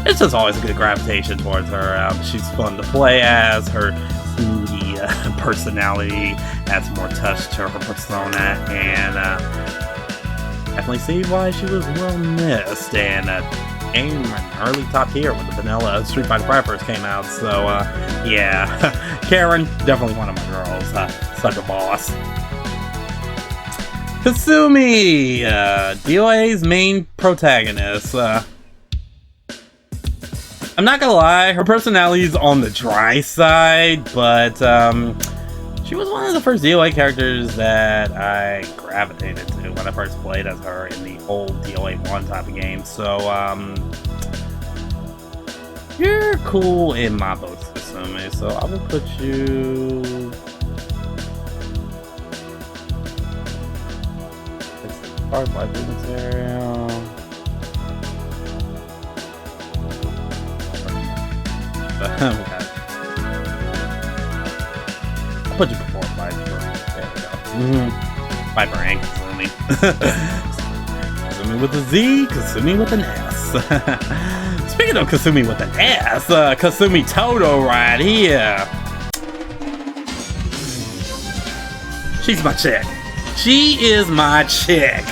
It's just always a good gravitation towards her. She's fun to play as. Her snooty personality adds more touch to her persona, and definitely see why she was well missed. And came early top tier when the vanilla Street Fighter V first came out. So yeah, Karen, definitely one of my girls. Such a boss. Kasumi, DOA's main protagonist. I'm not gonna lie, her personality's on the dry side, but she was one of the first DOA characters that I gravitated to when I first played as her in the old DOA 1 type of game. So, you're cool in my books, Kasumi, so I will put you... My business area. I'll put you before Viper. There we go. Viper and Kasumi. Kasumi with a Z, Kasumi with an S. Speaking of Kasumi with an S, Kasumi Toto right here. She's my chick. She is my chick.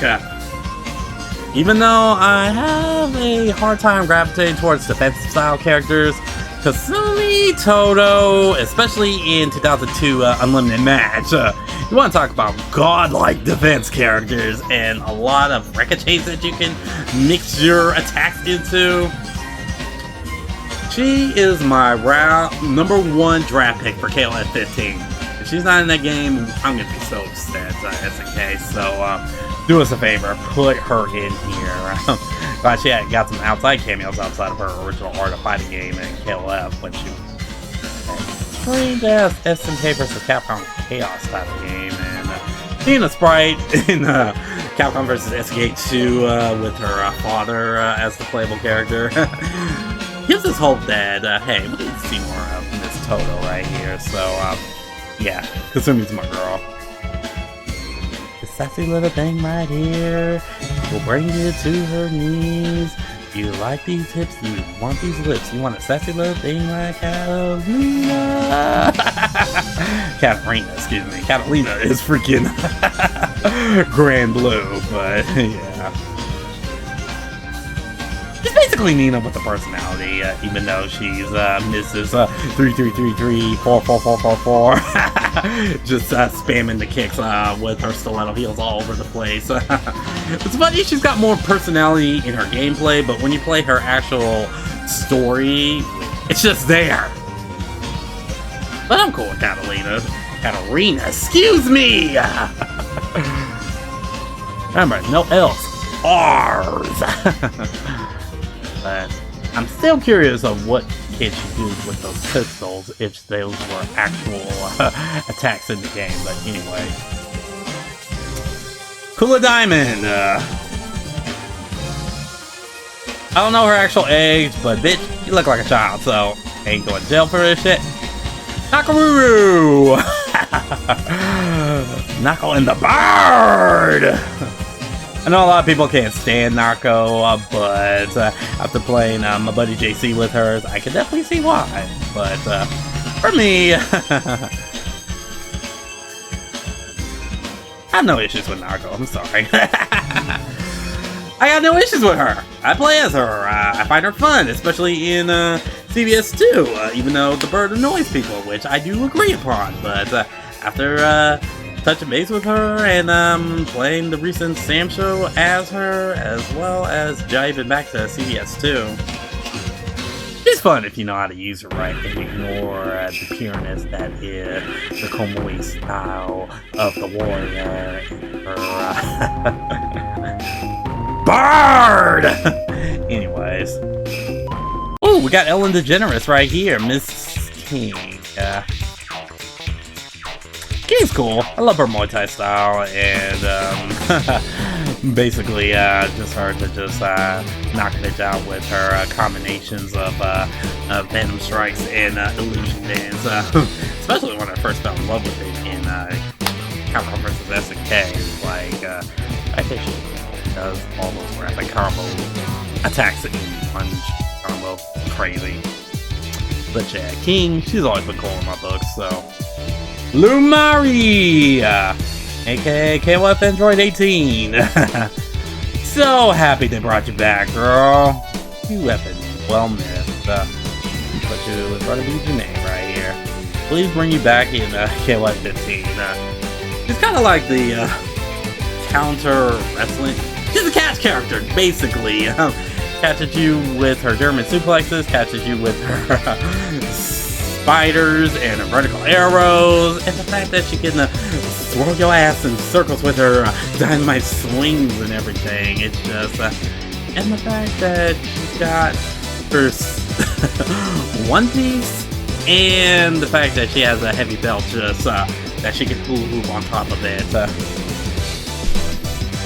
Even though I have a hard time gravitating towards defensive style characters, Kasumi Toto, especially in 2002 Unlimited Match, you want to talk about godlike defense characters and a lot of ricochets that you can mix your attacks into. She is my number 1 draft pick for KOF 15. If she's not in that game, I'm gonna be so upset, SNK. So, do us a favor, put her in here. Glad she got some outside cameos outside of her original Art of Fighting game in KOF when she trained as SNK vs. Capcom Chaos type of game, and seeing a sprite in Capcom vs. SNK 2 with her father as the playable character gives us hope that hey, we can see more of Miss Toto right here. So. Yeah, Kasumi's my girl. The sassy little thing right here will bring you to her knees. You like these hips, you want these lips, you want a sassy little thing like Catalina. Katarina, excuse me. Catalina is freaking Grand Blue, but yeah. She's basically Nina with a personality, even though she's Mrs. 3333 4444. Just spamming the kicks with her stiletto heels all over the place. It's funny, she's got more personality in her gameplay, but when you play her actual story, it's just there. But I'm cool with Catalina. Katarina, excuse me! Remember, no L's, R's. But I'm still curious of what can she do with those pistols if those were actual attacks in the game. But anyway, Kula Diamond. I don't know her actual age, but bitch, you look like a child, so ain't going to jail for this shit. Nakaruru. Nako and the Bird. I know a lot of people can't stand Narco, but after playing my buddy JC with hers, I can definitely see why. But for me, I have no issues with Narco, I'm sorry. I got no issues with her. I play as her. I find her fun, especially in CVS 2, even though the bird annoys people, which I do agree upon. But after touching base with her and playing the recent Sam show as her, as well as jiving back to CVS 2, she's fun if you know how to use her right and ignore the pureness that is the Komui style of the warrior and her Bard! Anyways. Oh, we got Ellen DeGeneres right here, Miss King. King's cool. I love her Muay Thai style, and basically just her to just knock it out with her combinations of Venom Strikes and Illusion Dance. Especially when I first fell in love with it in Capcom vs. SNK. Like, I think she does all those rapid combo attacks in one combo. Crazy. But yeah, King, she's always been cool in my books, so. Lumari! aka KOF Android 18. So happy they brought you back, girl. You have been well missed. Put you in front of you, your name right here. Please bring you back in KOF 15. It's kind of like the counter wrestling. She's a catch character, basically. Catches you with her German suplexes, catches you with her spiders and her vertical arrows, and the fact that she can swirl your ass in circles with her dynamite swings and everything. It's just, and the fact that she's got her One Piece, and the fact that she has a heavy belt just that she can hoop on top of it.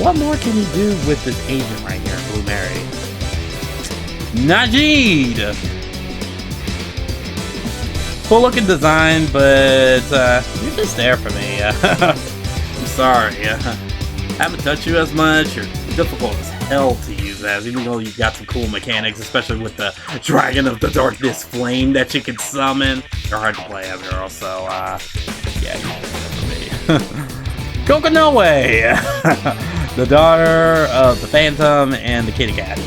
What more can you do with this agent right here, Blue Mary? Najid! Cool looking design, but you're just there for me. I'm sorry. Haven't touched you as much. You're difficult as hell to use as, even though you've got some cool mechanics, especially with the Dragon of the Darkness Flame that you can summon. You're hard to play as, girl, so yeah, you're for me. Kokonoe! The daughter of the Phantom and the Kitty Cat.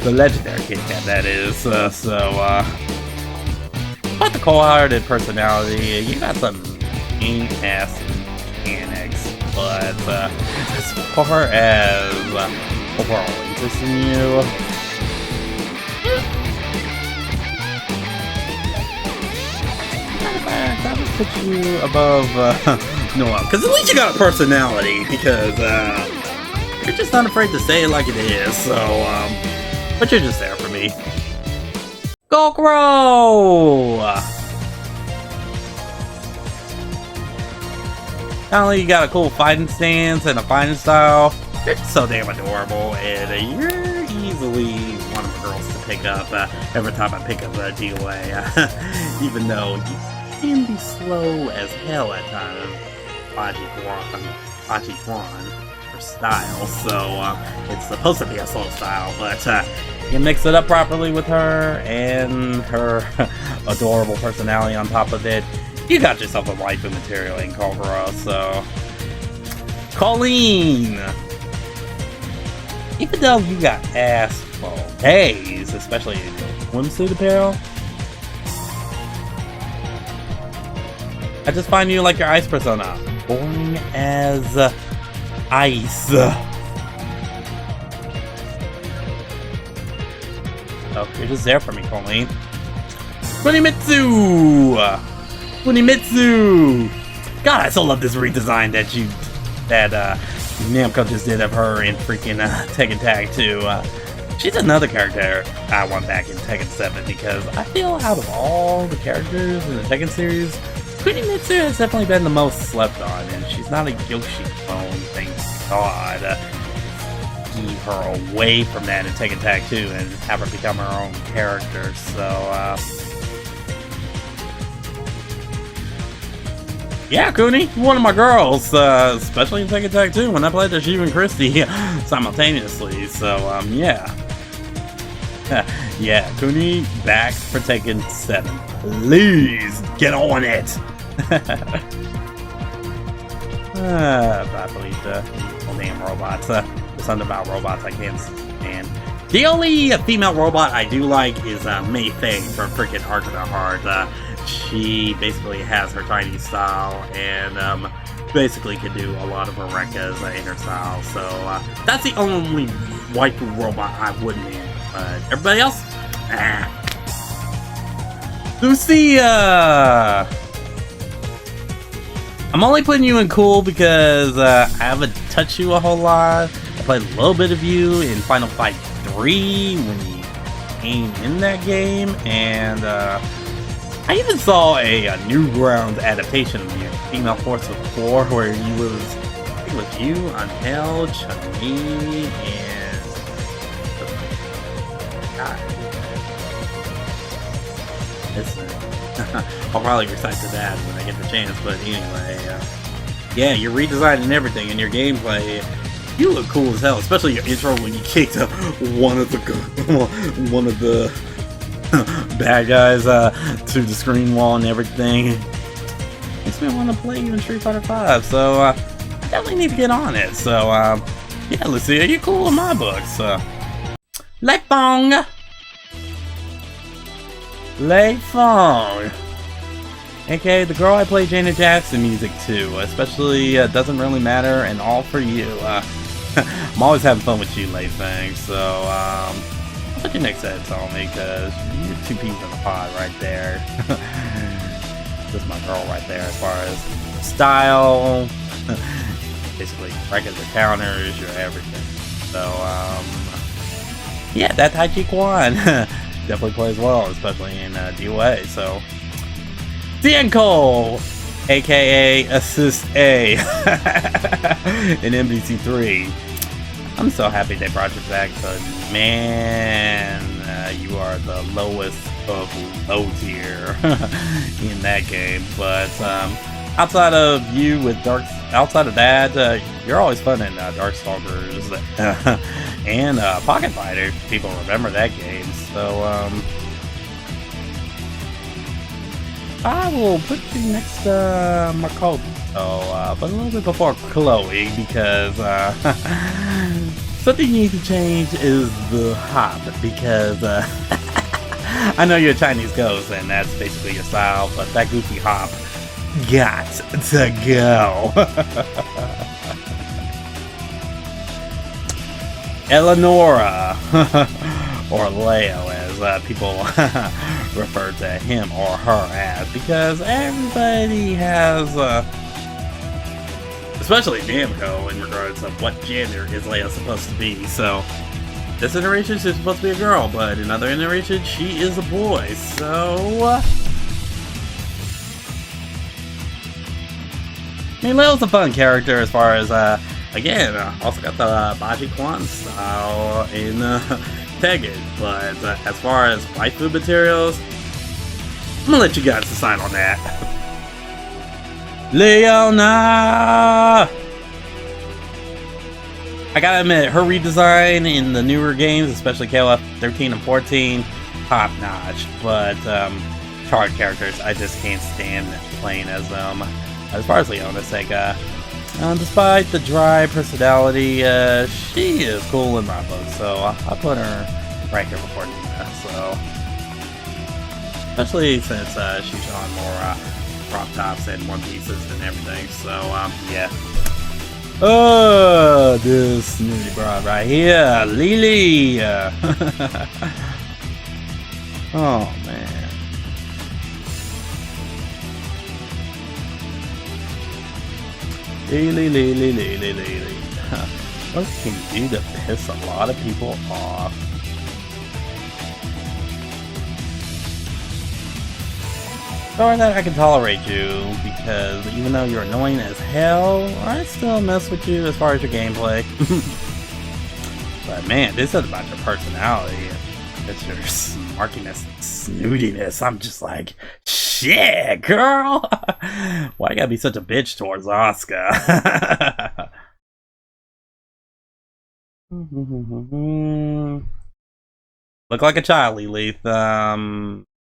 The legendary Kitty Cat, that is. But the cold-hearted personality, you got some mean-ass mechanics, but as far as overall interest in you, I would put you above Noah, because at least you got a personality, because you're just not afraid to say it like it is, so, but you're just there for me. Gokuro! Not only you got a cool fighting stance and a fighting style, you're just so damn adorable, and you're easily one of the girls to pick up every time I pick up a DOA, even though you can be slow as hell at times. Aji Juan, her style, so it's supposed to be a slow style, but you can mix it up properly with her and her adorable personality on top of it. You got yourself a waifu material in Kokoro, so. Colleen! Even though you got ass for days, especially in your swimsuit apparel, I just find you like your ice persona. Boring as ice. Oh, you're just there for me, Colleen. Kunimitsu! Kunimitsu! God, I still love this redesign that Namco just did of her in freaking Tekken Tag 2. She's another character I want back in Tekken 7 because I feel out of all the characters in the Tekken series, Kunimitsu has definitely been the most slept on, and she's not a Yoshi clone, thank God. Keep her away from that in Tekken Tag 2 and have her become her own character, so yeah, Kuni, you're one of my girls, especially in Tekken Tag 2 when I played as you and Christy simultaneously, so yeah. Yeah, Kuni back for Tekken 7. Please, get on it! Bye, Felicia. Little damn robots. something about robots I can't stand. The only female robot I do like is Mei Feng from freaking Arc of the Heart. She basically has her Chinese style and basically can do a lot of Eureka's in her style. So that's the only waifu robot I wouldn't in. But everybody else, Lucia! I'm only putting you in cool because I haven't touched you a whole lot. I played a little bit of you in Final Fight 3 when you came in that game, and I even saw a Newgrounds adaptation of you, Female Force of 4, where you was, I think it was you, Angel, Chun-Li, and God. I'll probably recite to that when I get the chance, but anyway, yeah, your redesign and everything, and your gameplay, you look cool as hell, especially your intro when you kicked one of the bad guys to the screen wall and everything. Makes me want to play you in Street Fighter 5, so I definitely need to get on it. So yeah, Lucia, you're cool in my books. Lei Fong, aka the girl I play Janet Jackson music to, especially Doesn't Really Matter and All For You. I'm always having fun with you, Lei Fong, so I'll put your next head on me because you're two peas in a pod right there. Just my girl right there as far as style, basically regular counters, your everything. So yeah, that Tai Chi Quan definitely plays well, especially in DOA. So Cienko, aka Assist A in MDC3. I'm so happy they brought you back, but man, you are the lowest of low tier in that game. But outside of you with outside of that, you're always fun in Darkstalkers and Pocket Fighter. People remember that game, so I will put you next to Makoto, but a little bit before Chloe, because something you need to change is the hop, because I know you're a Chinese ghost, and that's basically your style, but that goofy hop got to go. Eleonora, or Leo as people refer to him or her as, because everybody has, especially Namco, in regards of what gender is Leo supposed to be. So this iteration she's supposed to be a girl, but in other iterations she is a boy. So I mean, Leo's a fun character as far as again, also got the Baji Quan style in Tekken, but as far as waifu materials, I'm gonna let you guys decide on that. Leona! I gotta admit, her redesign in the newer games, especially KOF 13 and 14, top notch, but charred characters, I just can't stand playing as them. As far as Leona's sake, despite the dry personality, she is cool in my book, so I'll put her right here before Nina. So, especially since she's on more crop tops and one pieces and everything. So, yeah. Oh, this snooty broad right here, Lily. Oh man. Lily. What can you do to piss a lot of people off? Or that I can tolerate you, because even though you're annoying as hell, I still mess with you as far as your gameplay. But man, this is about your personality. It's your smarkiness and snootiness. I'm just like, shit, girl! Why you gotta be such a bitch towards Asuka? Look like a child, Lilith.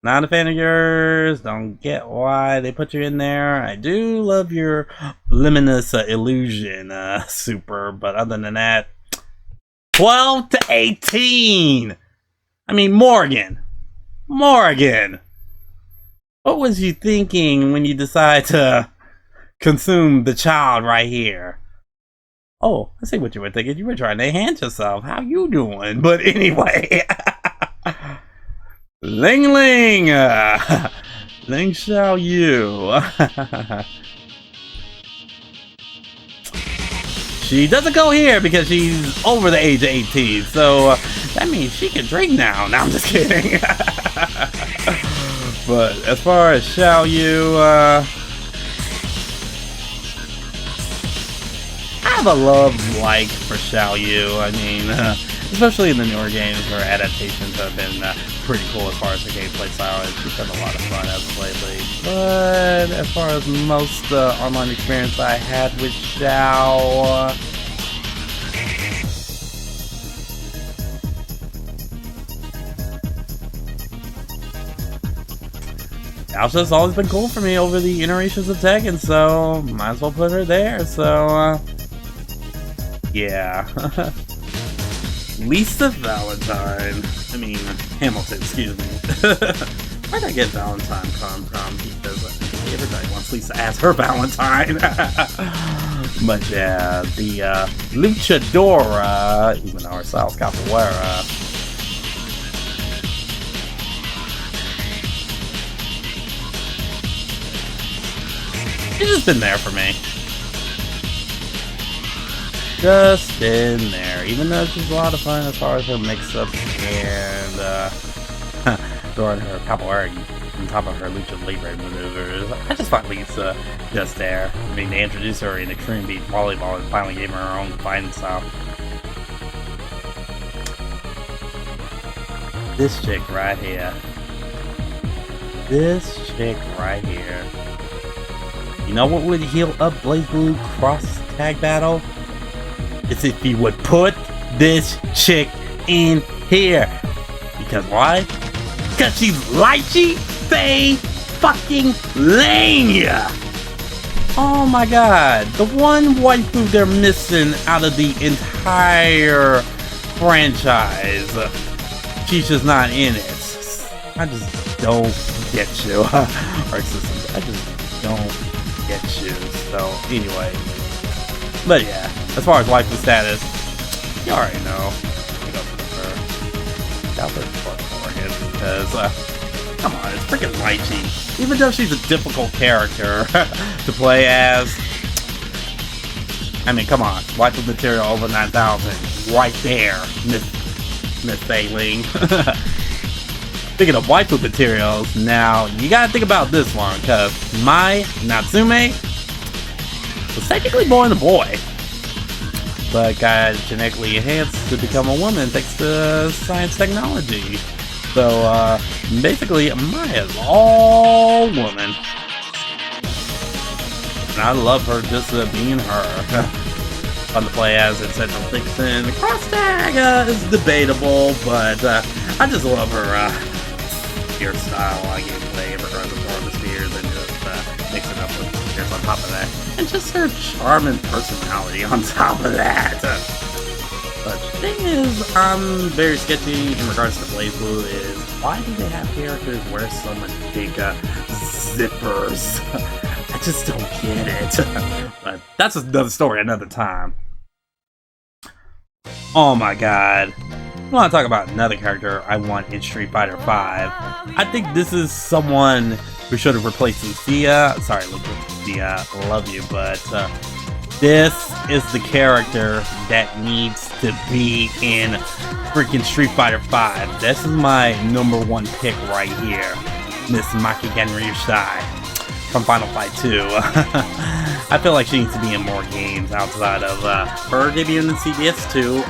Not a fan of yours. Don't get why they put you in there. I do love your luminous illusion, super. But other than that, 12 to 18. I mean, Morgan. What was you thinking when you decided to consume the child right here? Oh, I see what you were thinking. You were trying to enhance yourself. How you doing? But anyway. Ling Ling! Ling Xiao Yu. She doesn't go here because she's over the age of 18. So that means she can drink now. No, I'm just kidding. But as far as Xiao Yu, I have a love-like for Xiao Yu. I mean, especially in the newer games, her adaptations have been pretty cool as far as her gameplay style, and she's had a lot of fun as of lately. But as far as most online experience I had with Xiao, Xiao's just always been cool for me over the iterations of Tekken, so might as well put her there. So yeah. Lisa Valentine. I mean, Hamilton, excuse me. Where'd I get Valentine from? Because everybody wants Lisa as her Valentine. But yeah, the Luchadora, even though her style's capoeira. She's just been there for me. Just in there, even though she's a lot of fun as far as her mix-ups and throwing her capoeira on top of her lucha libre maneuvers. I just thought Lisa just there. I mean, they introduced her in Extreme Beat Volleyball and finally gave her her own fighting style. This chick right here. You know what would heal up Blazblue cross tag battle? Is if you would put this chick in here. Because why? Because she's Lychee Fei fucking Ling! Oh my god. The one waifu they're missing out of the entire franchise. She's just not in it. I just don't get you. Arc Systems, I just don't get you. So, anyway. But yeah, as far as waifu status, you already know. You go for him because, come on, it's freaking Lychee. Even though she's a difficult character to play as, I mean, come on, waifu material over 9,000, right there, Miss Fei-Ling. Speaking of waifu materials, now you gotta think about this one, because my Natsume was technically born a boy, but got genetically enhanced to become a woman thanks to science technology. So basically, Maya is all woman, and I love her just being her. Fun to play as in Central Dixon. Cross tag is debatable, but I just love her spear style gameplay, regardless of more of the spears, and just mixing up with spears on top of that, and just her charm and personality on top of that. But the thing is, very sketchy in regards to Blazblue is, why do they have characters wear so much big zippers? I just don't get it. But that's another story another time. Oh my god. I want to talk about another character I want in Street Fighter V. I think this is someone who should have replaced Lucia. Sorry, Lucia, love you, but this is the character that needs to be in freaking Street Fighter V. This is my #1 pick right here. Miss Maki Genryusai from Final Fight 2. I feel like she needs to be in more games outside of her debuting in CBS 2.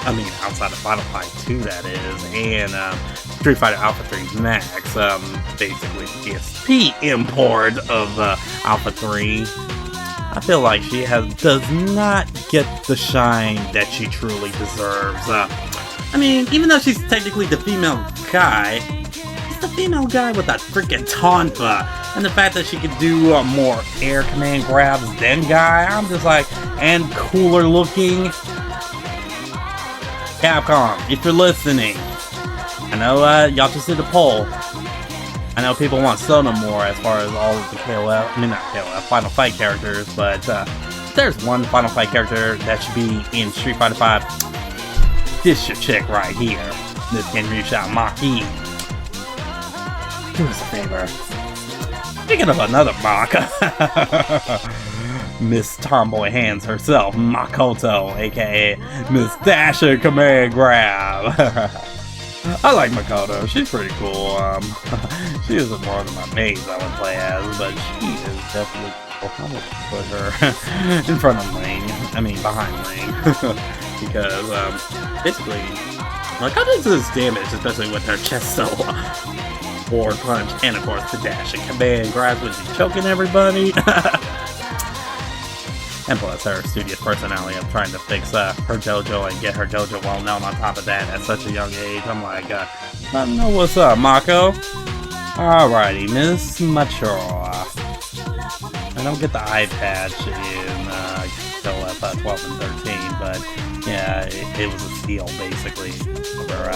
I mean, outside of Final Fight 2, that is, and Street Fighter Alpha 3 Max, basically the PSP import of Alpha 3. I feel like she does not get the shine that she truly deserves. I mean, even though she's technically the female guy, she's the female guy with that freaking tonfa, and the fact that she could do more air command grabs than guy, I'm just like, and cooler looking. Capcom, if you're listening, I know y'all just did a poll. I know people want Sona more as far as all of the KOF, I mean not KOF, Final Fight characters, but there's one Final Fight character that should be in Street Fighter V. This your chick right here. This Genryusha Maki. Do us a favor. Speaking of another Maka, Miss Tomboy Hands herself, Makoto, aka Miss Dasher Command Grab. I like Makoto, she's pretty cool. She isn't more than my maze I would play as, but she is definitely cool. I'm gonna put her in front of Ling, I mean behind Ling, because basically, Makoto does damage, especially with her chest so forward punch, and of course the dash and command grabs when she's choking everybody. And plus her studious personality of trying to fix her dojo and get her dojo well known on top of that at such a young age. I'm like, I know what's up, Mako. Alrighty, Miss Mature. I don't get the eye patch in KOF 12 and 13, but yeah, it was a steal basically where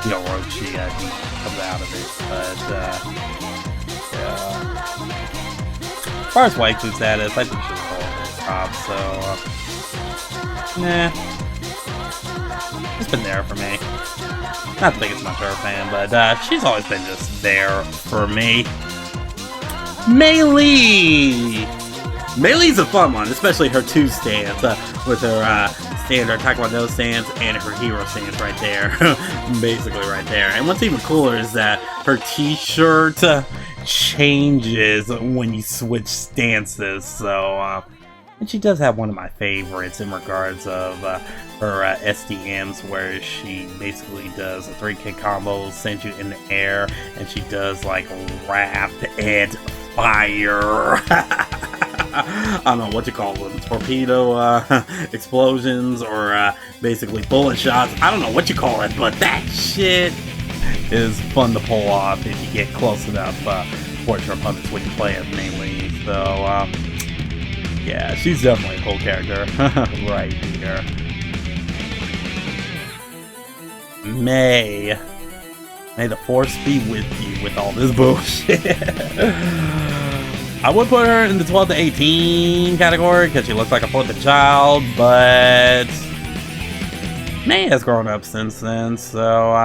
Orochi comes out of it. But yeah. As far as waifu status, I think she's so, nah. It's been there for me. Not the biggest Mature fan, but she's always been just there for me. Melee! Melee's a fun one, especially her 2 stance, with her standard Taekwondo stance and her hero stance right there. Basically right there. And what's even cooler is that her t-shirt changes when you switch stances, so and she does have one of my favorites in regards of her SDMs, where she basically does a 3-kick combo, sends you in the air, and she does like rapid fire. I don't know what you call them, torpedo explosions, or basically bullet shots. I don't know what you call it, but that shit is fun to pull off if you get close enough towards your opponents when you play as Melee. So yeah, she's definitely a cool character. Right here. May the force be with you with all this bullshit. I would put her in the 12 to 18 category because she looks like a 4th child, but May has grown up since then, so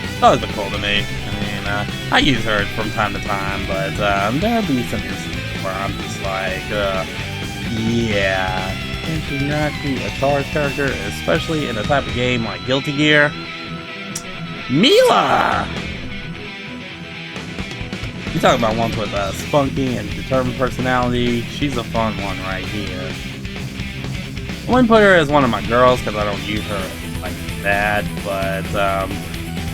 it's always been cool to me. I use her from time to time, but there'll be some instances where I'm just like, yeah, can she not be a charge character, especially in a type of game like Guilty Gear? Mila! You talk about ones with spunky and determined personality, she's a fun one right here. I wouldn't put her as one of my girls because I don't use her like that, but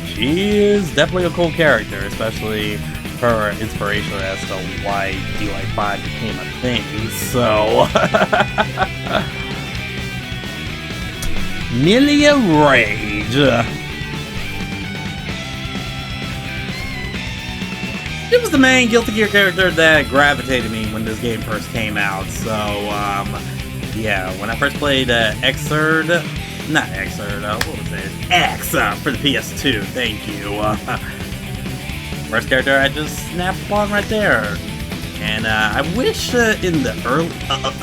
she is definitely a cool character, especially her inspiration as to why DY5 became a thing, so... Milia Rage. She was the main Guilty Gear character that gravitated me when this game first came out, so, yeah, when I first played Xrd, not Xrd, what was it? X for the PS2, thank you. First character I just snapped upon right there. And I wish in the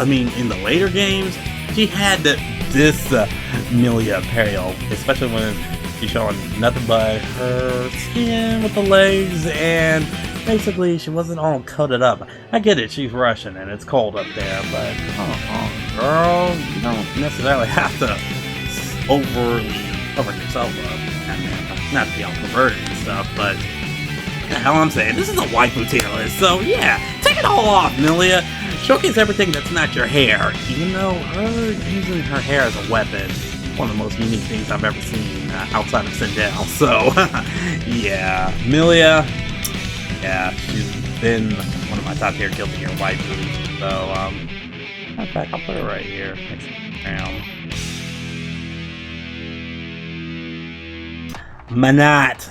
in the later games, she had this Milia Imperial, especially when she's showing nothing but her skin with the legs, and basically she wasn't all coated up. I get it, she's Russian and it's cold up there, but girl, you don't necessarily have to overly cover yourself up. And, not to be all perverted and stuff, but the hell I'm saying, this is a waifu tier list, so yeah, take it all off, Milia. Showcase everything that's not your hair, even though her using her hair as a weapon, one of the most unique things I've ever seen outside of Sindel. So yeah, Milia, yeah, she's been one of my top tier Guilty Gear waifus. So in fact, I'll put her right here next to Manat.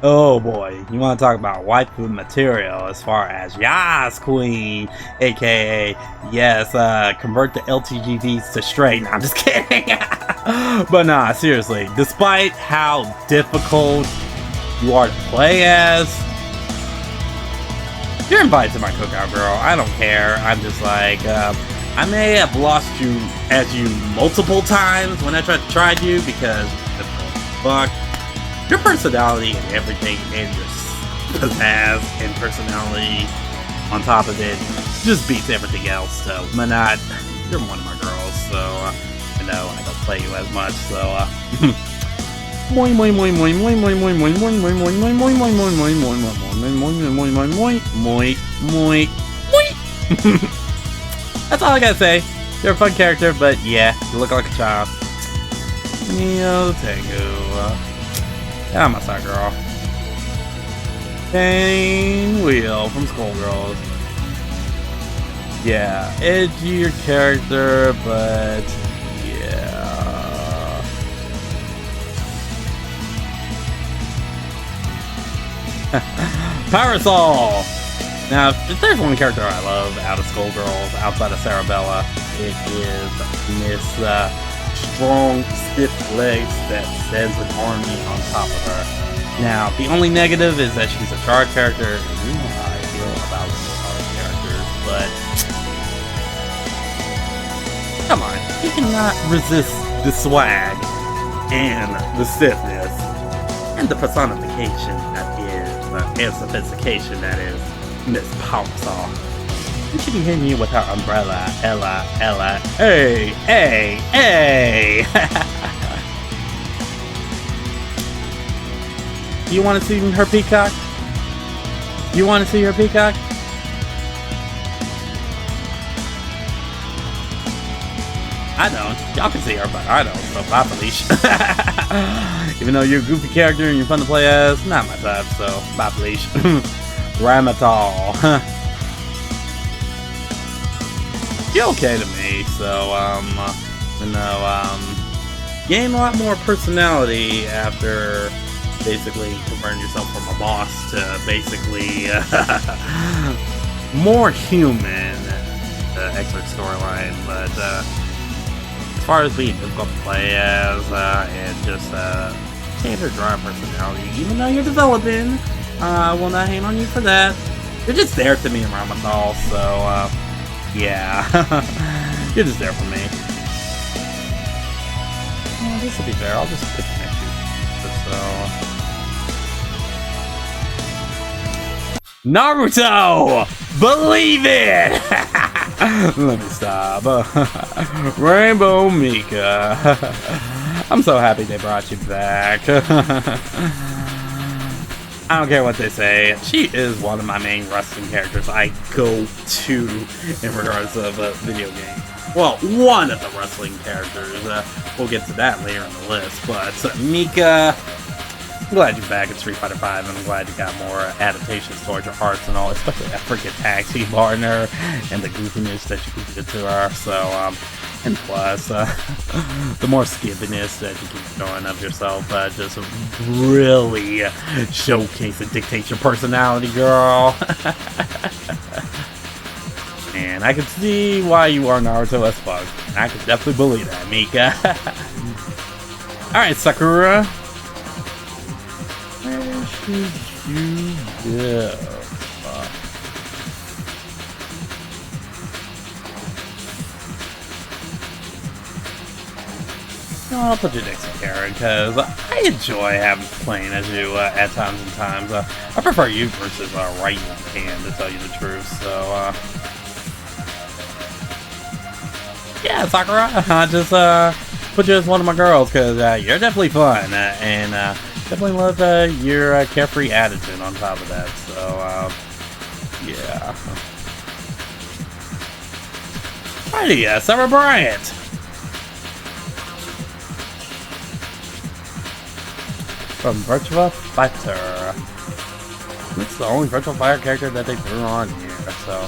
Oh boy, you want to talk about waifu material as far as Yas Queen, aka yes, convert the LTGVs to straight. No, I'm just kidding. But nah, seriously, despite how difficult you are to play as, you're invited to my cookout, girl. I don't care. I'm just like, I may have lost you as you multiple times when I tried you because fuck. Your personality and everything, and your pizzazz and personality on top of it just beats everything else. So, Manat, you're one of my girls, so I know I don't play you as much. So, that's all I gotta say. You're a fun character, but yeah, you look like a child. Neo Tengu. Yeah, I'm a side girl. Jane Wheel from Skullgirls. Yeah, edgier character, but yeah. Parasol! Now, if there's one character I love out of Skullgirls, outside of Sarabella, it is Miss strong, stiff legs that sends an army on top of her. Now, the only negative is that she's a charred character, and you know how I feel about charred characters, but come on, you cannot resist the swag and the stiffness and the personification that is, and sophistication that is Miss Parasol. You should be hitting you with her umbrella, Ella, hey, hey, hey! You want to see her peacock? You want to see her peacock? I don't. Y'all can see her, but I don't, so bye, Felicia. Even though you're a goofy character and you're fun to play as, not my type, so bye, Felicia. Ramatal. You're okay to me, so, gain a lot more personality after basically converting yourself from a boss to basically, more human, X-Arc storyline, but, as far as being difficult to play as, and just, standard dry personality, even though you're developing, I will not hate on you for that. You're just there to me in Ramathal, so, yeah, you're just there for me. Well, this will be fair. I'll just pick next you. So, Naruto, believe it. Let me stop. Rainbow Mika. I'm so happy they brought you back. I don't care what they say. She is one of my main wrestling characters I go to in regards of a video game. Well, one of the wrestling characters. We'll get to that later in the list. But Mika, I'm glad you're back in Street Fighter V, and I'm glad you got more adaptations towards your arts and all, especially that freaking tag team partner and the goofiness that you can get to her. So, and plus, the more skippiness that you keep showing of yourself, just really showcase and dictate your personality, girl. And I can see why you are Naruto as fuck. I can definitely believe that, Mika. Alright, Sakura. Where should you go? I'll put you next to Karen, because I enjoy playing as you at times and times. I prefer you versus Right Hand, to tell you the truth, so, yeah, Sakura, I just put you as one of my girls, because you're definitely fun, and definitely love your carefree attitude on top of that, so, yeah. Alrighty, Sarah Bryant. From Virtua Fighter. It's the only Virtua Fighter character that they threw on here, so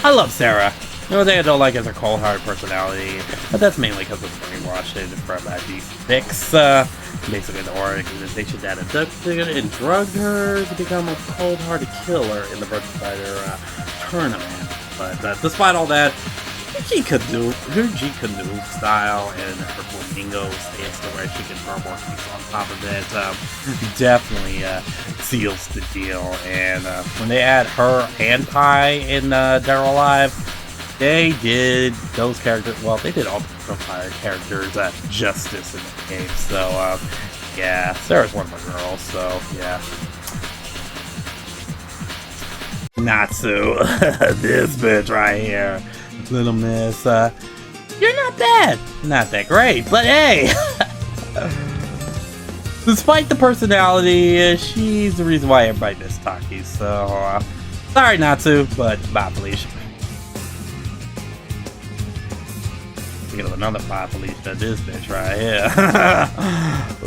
I love Sarah. The only thing I don't like is her cold-hearted personality, but that's mainly because of the brainwashing from D6. basically the organization that abducted and drugged her to become a cold-hearted killer in the Virtua Fighter tournament. But despite all that, her Jeet Canoe style and her flamingo stance to where she can throw more kicks on top of it definitely seals the deal. And when they add her and Pi in Dead or Alive, they did those characters, well, they did all the Fire characters justice in the game. So, yeah, Sarah's one of my girls, so, yeah. Natsu, this bitch right here. Little miss, you're not bad. Not that great, but hey! Despite the personality, she's the reason why everybody missed Taki, so, sorry Natsu, but bye Felicia. Speaking of another bye Felicia, this bitch right here.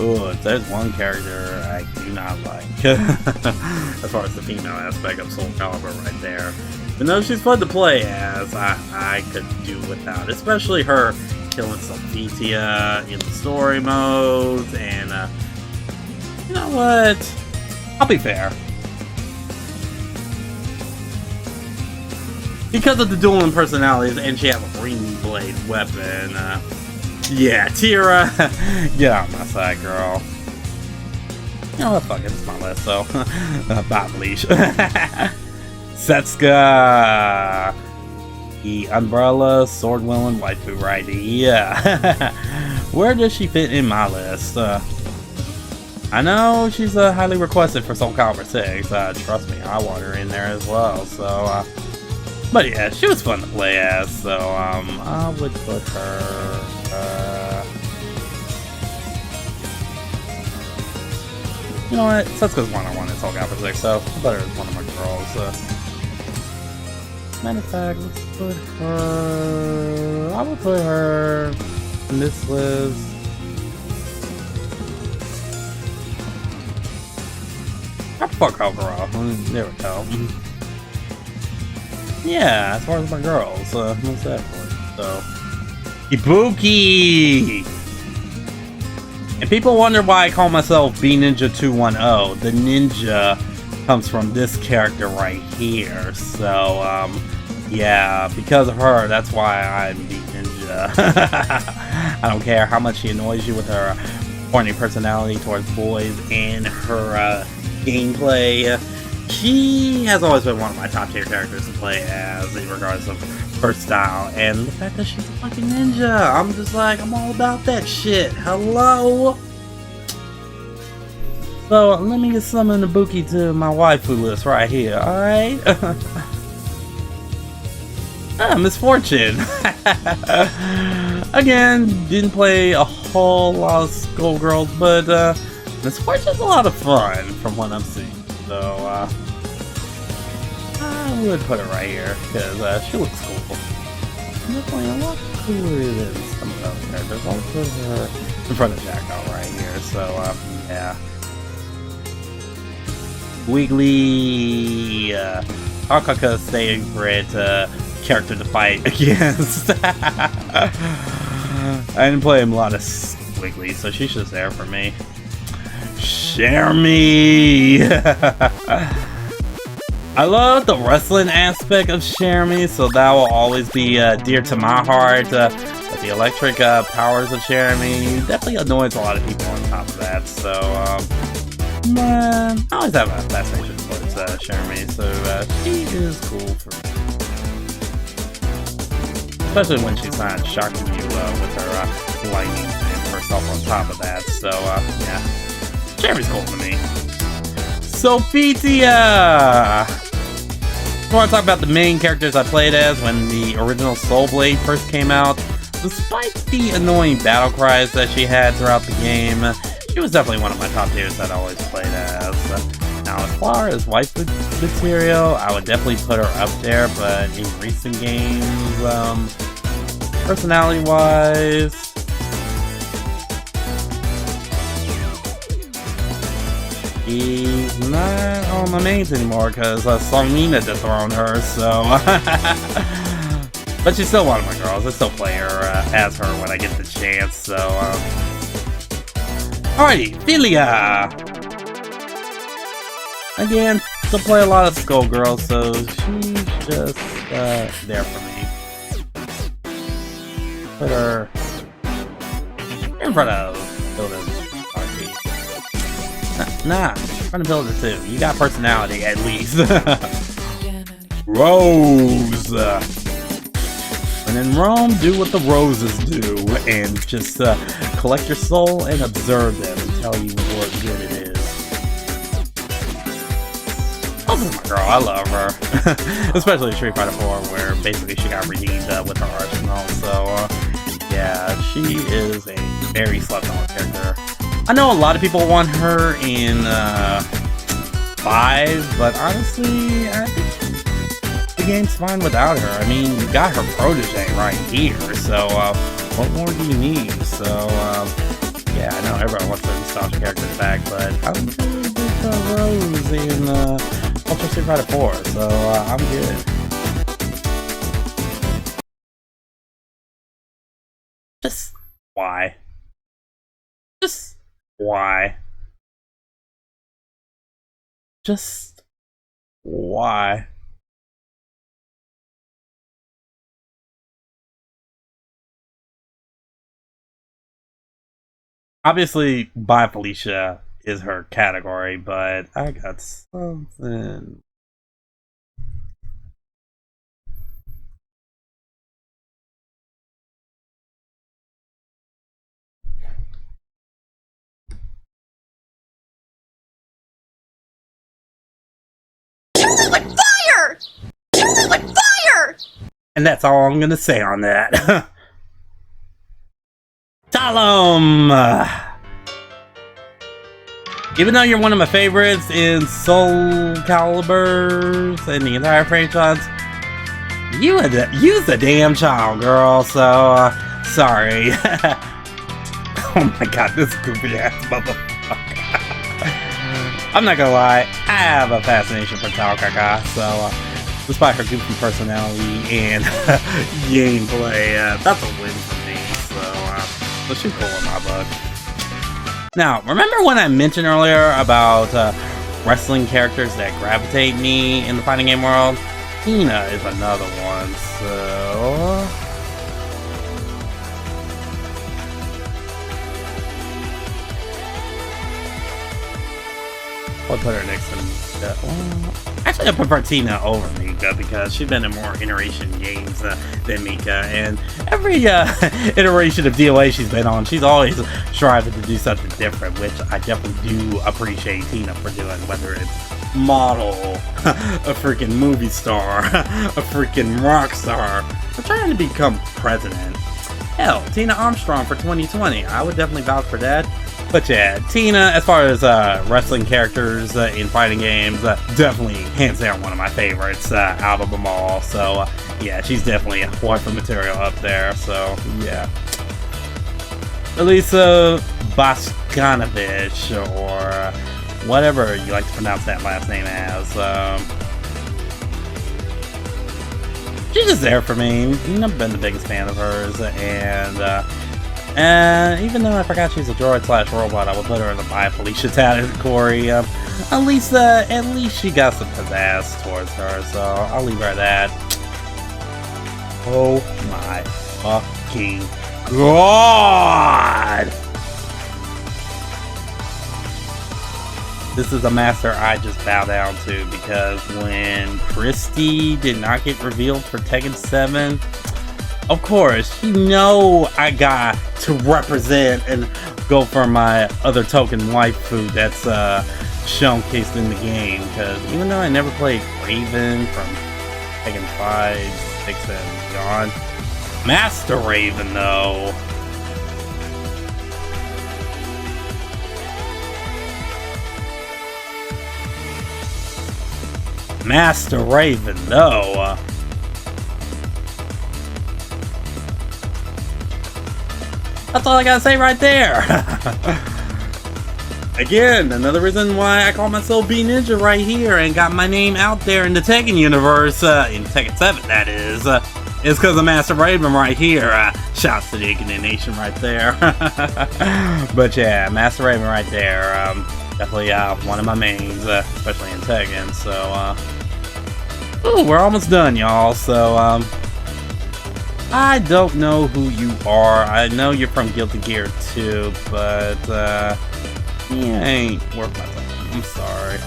Ooh, there's one character I do not like. As far as the female aspect of Soul Calibur right there. Even though she's fun to play as, I could do without. Especially her killing Sulfitia in the story modes, and you know what? I'll be fair. Because of the dueling personalities, and she has a green blade weapon, yeah, Tira, get out of my side, girl. You know what, fuck it, it's my list, so, bye, Felicia. Setsuka, the Umbrella, sword-wielding waifu right here. Where does she fit in my list? I know she's highly requested for Soul Calibur 6, trust me, I want her in there as well, so, but yeah, she was fun to play as, so, I would put her, you know what, Setsuka's one I want in Soul Calibur 6, so I'll put her as one of my girls, matter of fact, let's put her, I would put her in this list. I prefer Calibur, there we go. Yeah, as far as my girls, most definitely. So, Ibuki! And people wonder why I call myself B Ninja 210. The ninja comes from this character right here. So, yeah, because of her, that's why I'm B Ninja. I don't care how much she annoys you with her horny personality towards boys and her gameplay. She has always been one of my top tier characters to play as, regardless of her style, and the fact that she's a fucking ninja, I'm just like, I'm all about that shit. Hello? So, let me get summon Ibuki to my waifu list right here, alright? Misfortune. Again, didn't play a whole lot of Skullgirls, but Misfortune's a lot of fun from what I'm seeing. So, I would put her right here, because she looks cool. Definitely a lot cooler than some of the other characters. I'll put her in front of Jacko right here, so, yeah. Wiggly, Akaka's favorite character to fight against. I didn't play him a lot of Wiggly, so she's just there for me. Share me! I love the wrestling aspect of Share Me, so that will always be dear to my heart. But the electric powers of Share Me definitely annoys a lot of people on top of that. So, I always have a fascination towards Share Me, so she is cool for me. Especially when she's not shocking you with her lightning and herself on top of that. So, yeah. Jeremy's cool to me. Sophitia! I want to talk about the main characters I played as when the original Soul Blade first came out. Despite the annoying battle cries that she had throughout the game, she was definitely one of my top tiers that I always played as. Now, as far as waifu material, I would definitely put her up there, but in recent games, personality-wise, he's not on my mains anymore because Songmina dethroned her, so... But she's still one of my girls. I still play her as her when I get the chance, so... Alrighty, Philia! Again, still play a lot of Skullgirl, so she's just there for me. Put her in front of Builder RP. Nah, in front of Builder too. You got personality at least. Rose! When in Rome, do what the roses do, and just collect your soul and observe them and tell you what good it is. This is my girl, I love her. Especially Street Fighter 4, where basically she got redeemed with her arsenal, so yeah, she is a very slept-on character. I know a lot of people want her in 5, but honestly, I think the game's fine without her. I mean, you got her protege right here, so what more do you need? So yeah, I know everybody wants their nostalgia characters back, but I'm good with Rose in Ultra Street Fighter 4, so I'm good. Just why? Just why? Just why? Obviously, Bye Felicia is her category, but I got something. Like fire! Like fire! And that's all I'm gonna say on that. Talum! Even though you're one of my favorites in Soul Caliburs and the entire franchise, you's a damn child, girl, so sorry. Oh my god, this goofy ass motherfucker. I'm not gonna lie, I have a fascination for Talkaka, so despite her goofy personality and gameplay, that's a win for me, so she's cool in my book. Now, remember when I mentioned earlier about wrestling characters that gravitate me in the fighting game world? Tina is another one, so I'll put her next to Mika. Well, actually, I prefer Tina over Mika because she's been in more iteration games than Mika, and every iteration of DOA she's been on, she's always striving to do something different, which I definitely do appreciate Tina for doing, whether it's model, a freaking movie star, a freaking rock star, or trying to become president. Hell, Tina Armstrong for 2020, I would definitely vouch for that. But yeah, Tina, as far as wrestling characters in fighting games, definitely hands down one of my favorites out of them all. So yeah, she's definitely a waifu material up there. So yeah, Elisa Boskanovich, or whatever you like to pronounce that last name as. She's just there for me. I've been the biggest fan of hers, and even though I forgot she's a droid/robot, I would put her in the Bye Felicia category. At least she got some pizzazz towards her, so I'll leave her at that. Oh my fucking god! This is a master I just bow down to, because when Christy did not get revealed for Tekken 7, of course, you know I got to represent and go for my other token waifu that's showcased in the game, because even though I never played Raven from Tekken 5, 6, and beyond, Master Raven though. Master Raven though. That's all I gotta say right there. Again, another reason why I call myself B Ninja right here and got my name out there in the Tekken universe, in Tekken 7 that is. It's because of Master Raven right here. Shouts to the Ignorant Nation right there. But yeah, Master Raven right there. Definitely one of my mains, especially in Tekken. So, ooh, we're almost done, y'all. So, I don't know who you are. I know you're from Guilty Gear 2, but you ain't worth my time. I'm sorry.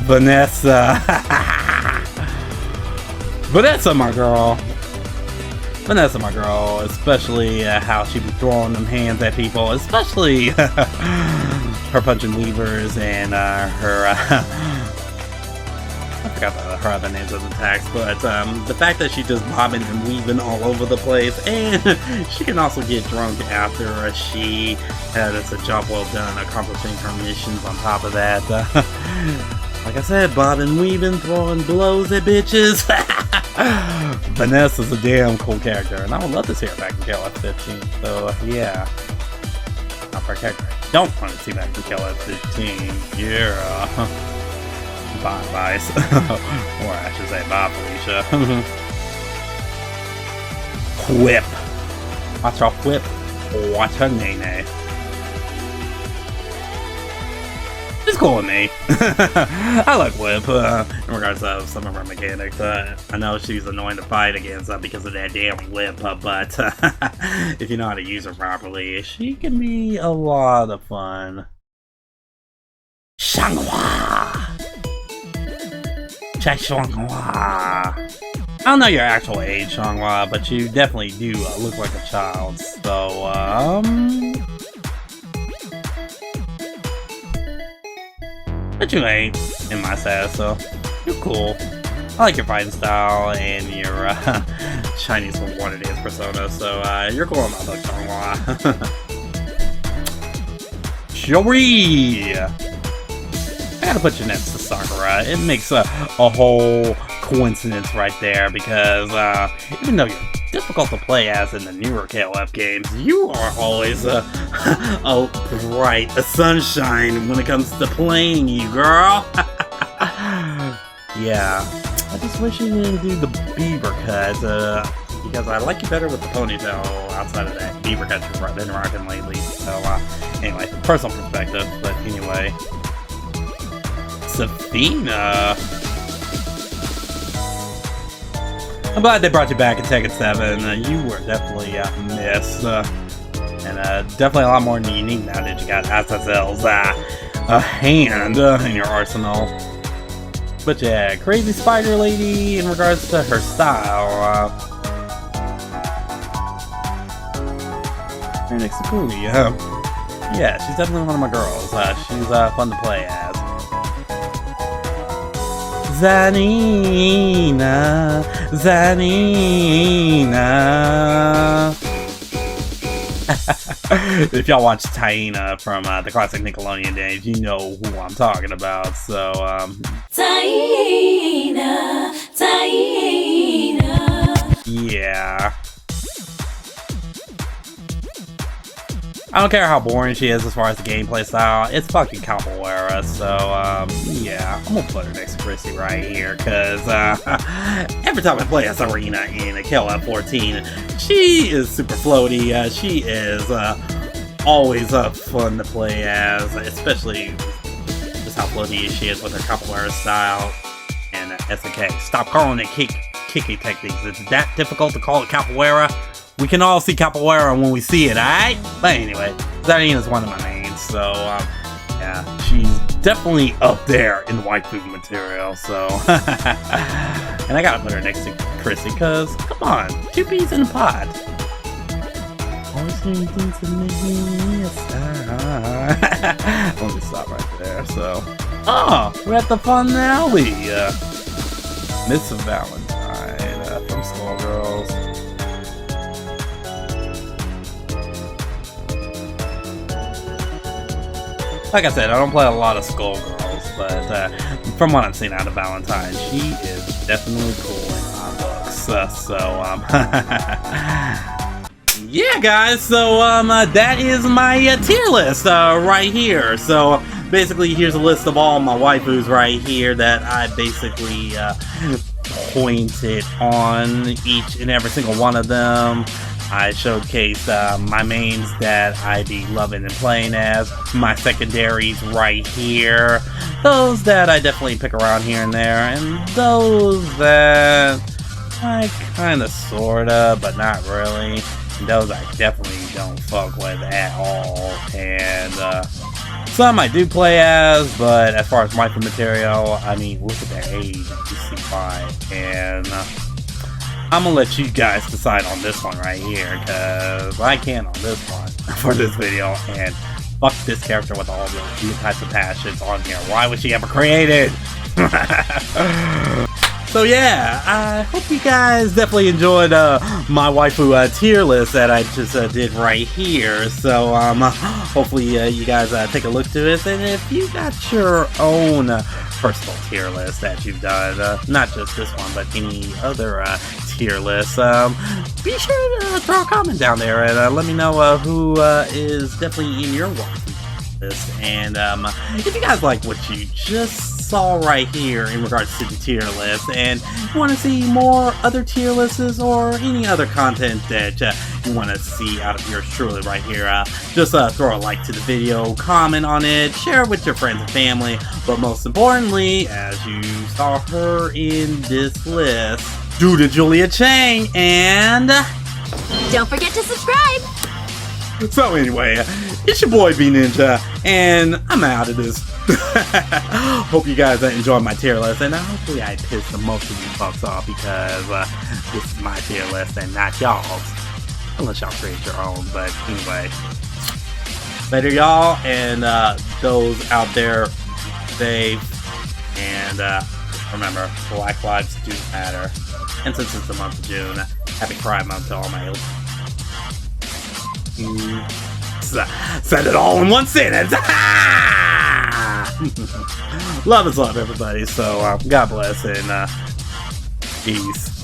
Vanessa. Vanessa, my girl. Vanessa, my girl. Especially how she be throwing them hands at people. Especially her punching weavers and her... I forgot her other names of the attacks, but the fact that she just bobbing and weaving all over the place, and she can also get drunk after she has a job well done accomplishing her missions on top of that. Like I said, bobbing, weaving, throwing blows at bitches. Vanessa's a damn cool character, and I would love to see her back in KOF 15. So yeah, not for a character I don't want to see back in KOF 15. Yeah. Bye, Vice. Or I should say bye, Felicia. Whip. Watch her whip. Watch her nene. Just go with me. I like Whip in regards to some of her mechanics. I know she's annoying to fight against because of that damn Whip, but if you know how to use her properly, she can be a lot of fun. Shanghua! Shanghua! I don't know your actual age, Shanghua, but you definitely do look like a child, so, but you ain't in my status, so you're cool. I like your fighting style and your Chinese from what it is persona, so you're cool in my book, Shanghua. Shuri! I gotta put you next to Sakura. It makes a whole coincidence right there because even though you're difficult to play as in the newer KOF games, you are always a bright sunshine when it comes to playing you, girl. Yeah, I just wish you didn't do the beaver cut because I like you better with the ponytail outside of that beaver cut you've been rocking lately. So anyway, personal perspective, but anyway. Safina. I'm glad they brought you back in Tekken 7. You were definitely missed. And definitely a lot more unique now that you got Azazel's hand in your arsenal. But yeah, Crazy Spider Lady in regards to her style. Very next to Kuni. Yeah, she's definitely one of my girls. She's fun to play as. Zanina, Zanina. If y'all watch Taina from the classic Nickelodeon days, you know who I'm talking about. So, Taina, Taina. Yeah. I don't care how boring she is as far as the gameplay style, it's fucking capoeira, so, yeah, I'm gonna put her next to Chrissy right here, cause, every time I play as Arena in a KOF 14, she is super floaty, she is, always, fun to play as, especially just how floaty she is with her capoeira style, and SNK. Stop calling it kicking techniques, it's that difficult to call it capoeira. We can all see capoeira when we see it, alright? But anyway, Zarina's one of my mains, so, yeah, she's definitely up there in the waifu material, so... And I gotta put her next to Chrissy, cause, come on, two peas in a pod. Always doing things to make me a star. Let me stop right there, so... Oh, we're at the finale! Miss Valentine, from Skullgirls. Like I said, I don't play a lot of Skullgirls, but from what I've seen out of Valentine, she is definitely cool in my books. Yeah, guys, so that is my tier list right here. So basically, here's a list of all my waifus right here that I basically pointed on each and every single one of them. I showcase my mains that I be loving and playing as, my secondaries right here, those that I definitely pick around here and there, and those that I kinda sorta, but not really, and those I definitely don't fuck with at all, and some I do play as, but as far as waifu material, I mean, look at their age, you see why, and I'm gonna let you guys decide on this one right here, because I can't on this one for this video, and fuck this character with all the types of passions on here. Why was she ever created? So yeah, I hope you guys definitely enjoyed my waifu tier list that I just did right here. So hopefully you guys take a look to it, and if you got your own personal tier list that you've done, not just this one, but any other tier list, be sure to throw a comment down there and let me know who is definitely in your waifu list. And if you guys like what you just saw right here in regards to the tier list, and you want to see more other tier lists or any other content that you want to see out of yours truly right here, just throw a like to the video, comment on it, share it with your friends and family, but most importantly, as you saw her in this list, do the Julia Chang, and Don't forget to subscribe! so anyway, it's your boy B Ninja, and I'm out of this. Hope you guys enjoyed my tier list, and hopefully I pissed the most of you fucks off, because this is my tier list and not y'all's. Unless y'all create your own, but anyway. Later y'all, and those out there, safe, and remember, Black Lives do matter. And since it's the month of June, happy Pride Month to all my said it all in one sentence. Love is love, everybody. So God bless and peace.